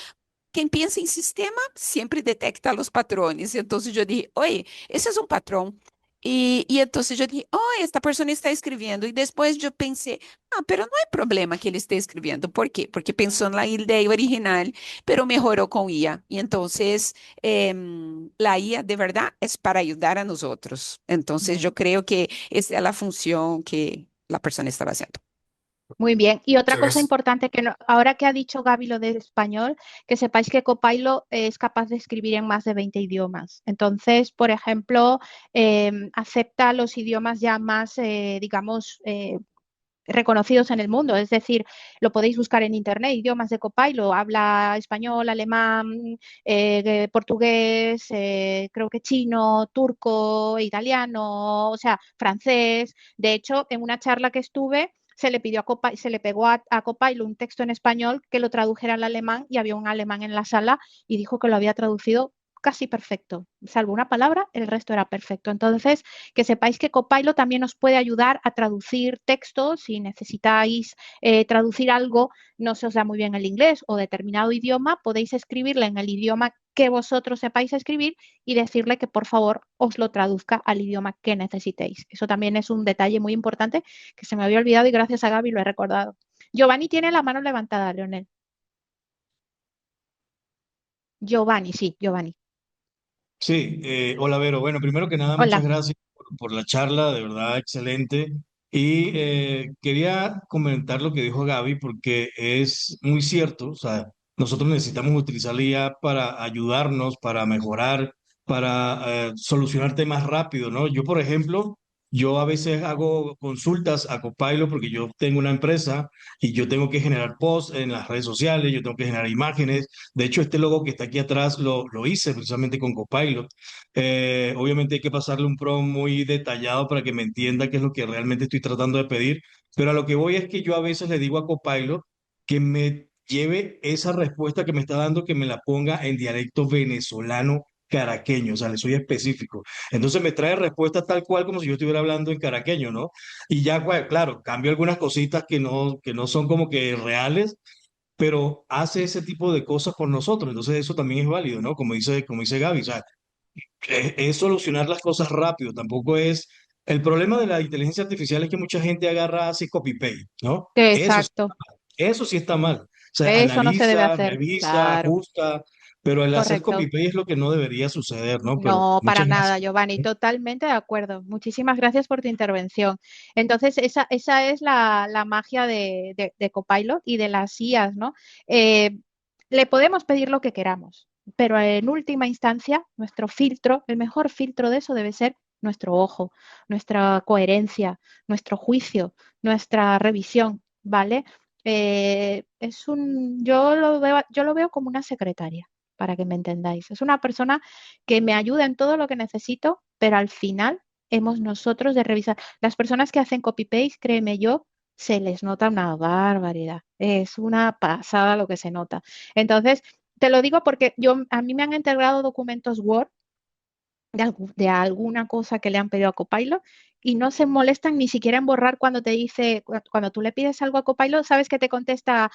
Quien piensa en sistema siempre detecta los patrones. Entonces yo dije, oye, ese es un patrón. Y entonces yo dije, oh, esta persona está escribiendo. Y después yo pensé, ah, pero no hay problema que él esté escribiendo. ¿Por qué? Porque pensó en la idea original, pero mejoró con IA. Y entonces la IA de verdad es para ayudar a nosotros. Entonces yo creo que esa es la función que la persona estaba haciendo. Muy bien. Y otra Muchas cosa gracias. importante ahora que ha dicho Gaby lo del español, que sepáis que Copilot es capaz de escribir en más de 20 idiomas. Entonces, por ejemplo, acepta los idiomas ya más, digamos, reconocidos en el mundo. Es decir, lo podéis buscar en internet, idiomas de Copilot, habla español, alemán, portugués, creo que chino, turco, italiano, o sea, francés. De hecho, en una charla que estuve, se le pegó a Copilot un texto en español que lo tradujera al alemán y había un alemán en la sala y dijo que lo había traducido casi perfecto, salvo una palabra, el resto era perfecto. Entonces, que sepáis que Copilot también os puede ayudar a traducir textos si necesitáis traducir algo, no se os da muy bien el inglés o determinado idioma, podéis escribirle en el idioma que vosotros sepáis escribir y decirle que por favor os lo traduzca al idioma que necesitéis. Eso también es un detalle muy importante que se me había olvidado y gracias a Gaby lo he recordado. Giovanni tiene la mano levantada, Leonel. Giovanni, sí, Giovanni. Sí, hola Vero. Bueno, primero que nada, muchas Hola. gracias por la charla, de verdad, excelente. Y quería comentar lo que dijo Gaby porque es muy cierto, o sea, nosotros necesitamos utilizar la IA para ayudarnos, para mejorar, para solucionar temas rápido, ¿no? Yo, por ejemplo, yo a veces hago consultas a Copilot porque yo tengo una empresa y yo tengo que generar posts en las redes sociales, yo tengo que generar imágenes. De hecho, este logo que está aquí atrás lo hice precisamente con Copilot. Obviamente hay que pasarle un prompt muy detallado para que me entienda qué es lo que realmente estoy tratando de pedir, pero a lo que voy es que yo a veces le digo a Copilot que me lleve esa respuesta que me está dando, que me la ponga en dialecto venezolano caraqueño, o sea, le soy específico. Entonces me trae respuesta tal cual como si yo estuviera hablando en caraqueño, ¿no? Y ya, claro, cambio algunas cositas que no son como que reales, pero hace ese tipo de cosas por nosotros. Entonces eso también es válido, ¿no? Como dice Gaby, o sea, es solucionar las cosas rápido, tampoco es... El problema de la inteligencia artificial es que mucha gente agarra, hace copy-paste, ¿no? Exacto. Eso sí está mal. O sea, Eso no se debe analiza, hacer. revisa, Claro, ajusta, pero el hacer correcto. copy-paste es lo que no debería suceder, ¿no? Pero No, para muchas nada, gracias. Giovanni, totalmente de acuerdo. Muchísimas gracias por tu intervención. Entonces, esa es la magia de Copilot y de las IAs, ¿no? Eh, le podemos pedir lo que queramos, pero en última instancia, nuestro filtro, el mejor filtro de eso debe ser nuestro ojo, nuestra coherencia, nuestro juicio, nuestra revisión, ¿vale? Yo lo veo como una secretaria, para que me entendáis. Es una persona que me ayuda en todo lo que necesito, pero al final hemos nosotros de revisar. Las personas que hacen copy-paste, créeme yo, se les nota una barbaridad. Es una pasada lo que se nota. Entonces, te lo digo porque a mí me han integrado documentos Word de alguna cosa que le han pedido a Copilot y no se molestan ni siquiera en borrar cuando te dice, cuando tú le pides algo a Copilot, sabes que te contesta,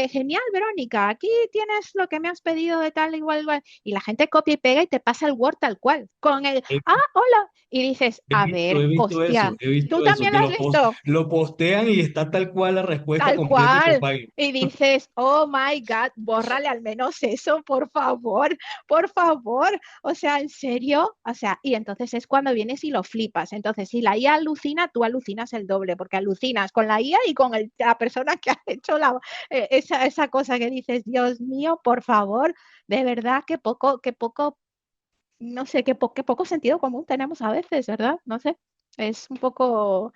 genial, Verónica, aquí tienes lo que me has pedido de tal, igual, igual. Y la gente copia y pega y te pasa el Word tal cual, con el, hola. Y dices, a ver, hostia, He ¿tú visto eso, también que lo has visto? lo postean y está tal cual la respuesta Tal completa de cual. Copilot. Y dices, oh my God, bórrale al menos eso, por favor, por favor. O sea, ¿en serio? O sea, y entonces es cuando vienes y lo flipas. Entonces, si la IA alucina, tú alucinas el doble, porque alucinas con la IA y con la persona que ha hecho esa cosa que dices, Dios mío, por favor, de verdad, que poco no sé, qué poco sentido común tenemos a veces, ¿verdad? No sé, es un poco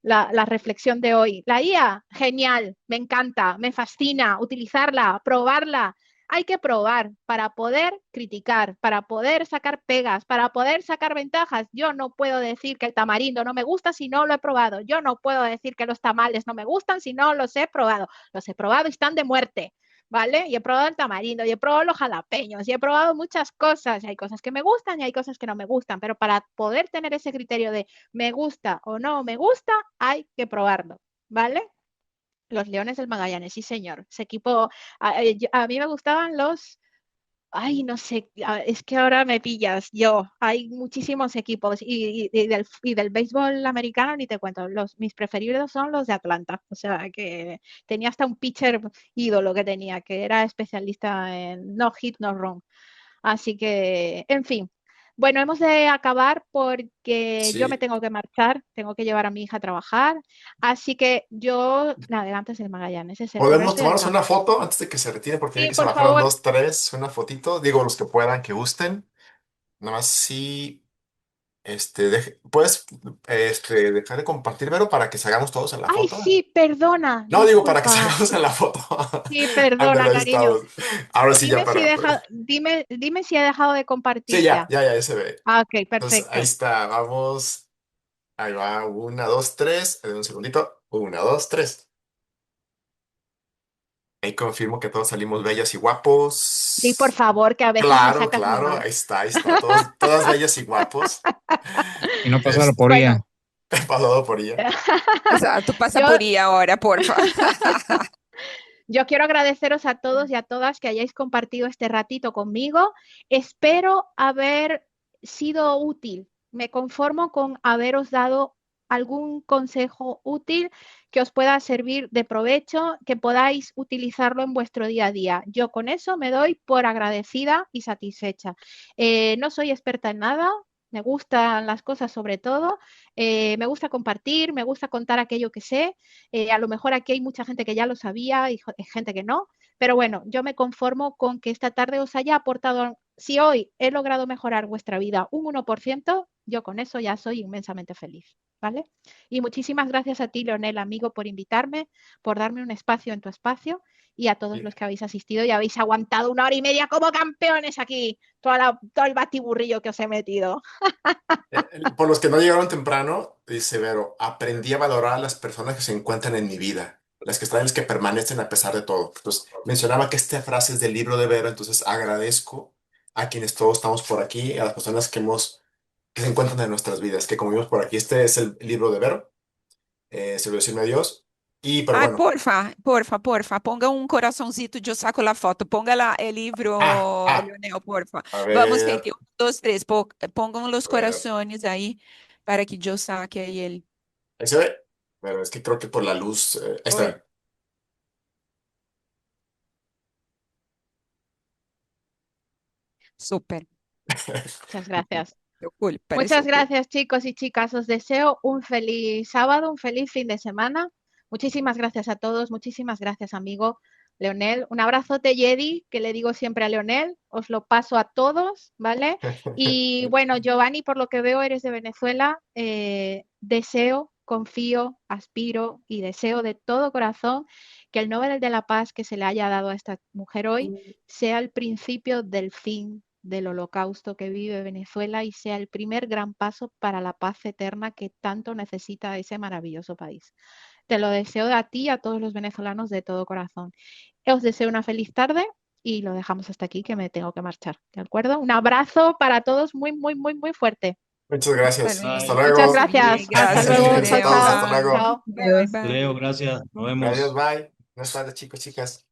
la reflexión de hoy. La IA, genial, me encanta, me fascina utilizarla, probarla. Hay que probar para poder criticar, para poder sacar pegas, para poder sacar ventajas. Yo no puedo decir que el tamarindo no me gusta si no lo he probado. Yo no puedo decir que los tamales no me gustan si no los he probado. Los he probado y están de muerte. ¿Vale? Y he probado el tamarindo, y he probado los jalapeños, y he probado muchas cosas, y hay cosas que me gustan y hay cosas que no me gustan, pero para poder tener ese criterio de me gusta o no me gusta, hay que probarlo, ¿vale? Los Leones del Magallanes, sí señor. Ese equipo, a mí me gustaban los, ay, no sé, es que ahora me pillas, hay muchísimos equipos y del béisbol americano ni te cuento, mis preferidos son los de Atlanta, o sea que tenía hasta un pitcher ídolo que tenía, que era especialista en no hit, no run. Así que, en fin. Bueno, hemos de acabar porque yo me Sí, tengo que marchar, tengo que llevar a mi hija a trabajar. Así que yo, Navegantes del Magallanes, es el podemos momento y tomarnos una acabamos. foto antes de que se retire porque vi Sí, que se por bajaron favor. dos, tres, una fotito. Digo, los que puedan, que gusten. Nada más sí, puedes, dejar de compartir, Vero, para que salgamos todos en la Ay, foto. sí, perdona, No, digo, para que disculpa. salgamos en la foto. Sí, Ándale, perdona, ahí cariño. estamos. Ahora sí, ya para. Dime si he dejado de Sí, compartir ya, ya. ya, ya, ya se ve. Ah, ok, Entonces, ahí perfecto. está, vamos. Ahí va, una, dos, tres. Un segundito. Una, dos, tres. Ahí confirmo que todos salimos bellas y Sí, por guapos. favor, que a veces me Claro, sacas muy claro, mal. ahí está, todos, todas bellas y guapos. Y no pasar por Este, Bueno, ella. pasado por ella. Exato, passa yo por aí a hora, porfa. Yo quiero agradeceros a todos y a todas que hayáis compartido este ratito conmigo. Espero haber sido útil. Me conformo con haberos dado algún consejo útil que os pueda servir de provecho, que podáis utilizarlo en vuestro día a día. Yo con eso me doy por agradecida y satisfecha. No soy experta en nada, me gustan las cosas sobre todo, me gusta compartir, me gusta contar aquello que sé. A lo mejor aquí hay mucha gente que ya lo sabía y gente que no, pero bueno, yo me conformo con que esta tarde os haya aportado, si hoy he logrado mejorar vuestra vida un 1%, yo con eso ya soy inmensamente feliz, ¿vale? Y muchísimas gracias a ti, Leonel, amigo, por invitarme, por darme un espacio en tu espacio y a todos los que habéis asistido y habéis aguantado 1 hora y media como campeones aquí, todo el batiburrillo que os he metido. Por los que no llegaron temprano, dice Vero, aprendí a valorar a las personas que se encuentran en mi vida, las que están, las que permanecen a pesar de todo. Entonces, mencionaba que esta frase es del libro de Vero, entonces agradezco a quienes todos estamos por aquí, a las personas que se encuentran en nuestras vidas, que como vimos por aquí, este es el libro de Vero, se lo decirme a Dios, pero Ai, bueno, porfa, ponga um coraçãozito de eu saco la foto. Ponga lá o ah, livro, ah, Leonel, porfa. a Vamos, gente, ver, 2, 3, pongan los a ver, corações aí para que eu saque aí ele. ahí se ve, pero es que creo que por la luz, ahí Oi, está. super. Muchas gracias. Cool, Muchas pareceu cool. gracias, chicos y chicas. Os deseo un feliz sábado, un feliz fin de semana. Muchísimas gracias a todos. Muchísimas gracias, amigo Leonel. Un abrazote, Jedi, que le digo siempre a Leonel. Os lo paso a todos, ¿vale? Y bueno, Giovanni, por lo que veo, eres de Venezuela. Deseo, confío, aspiro y deseo de todo corazón que el Nobel de la Paz que se le haya dado a esta mujer hoy sea el principio del fin del holocausto que vive Venezuela y sea el primer gran paso para la paz eterna que tanto necesita ese maravilloso país. Te lo deseo a ti y a todos los venezolanos de todo corazón. Os deseo una feliz tarde y lo dejamos hasta aquí que me tengo que marchar, ¿de acuerdo? Un abrazo para todos muy, muy, muy, muy fuerte. Muchas Hasta gracias, Bye. hasta luego, que Muchas passe luego. bem. gracias. Hasta Graças, luego. Gracias a Chao, Leonel. todos, chao. hasta Bye. luego. Chao. Bye, Adiós. bye. Leo, gracias. Nos Adiós, vemos. bye. Buenas tardes, chicos, chicas.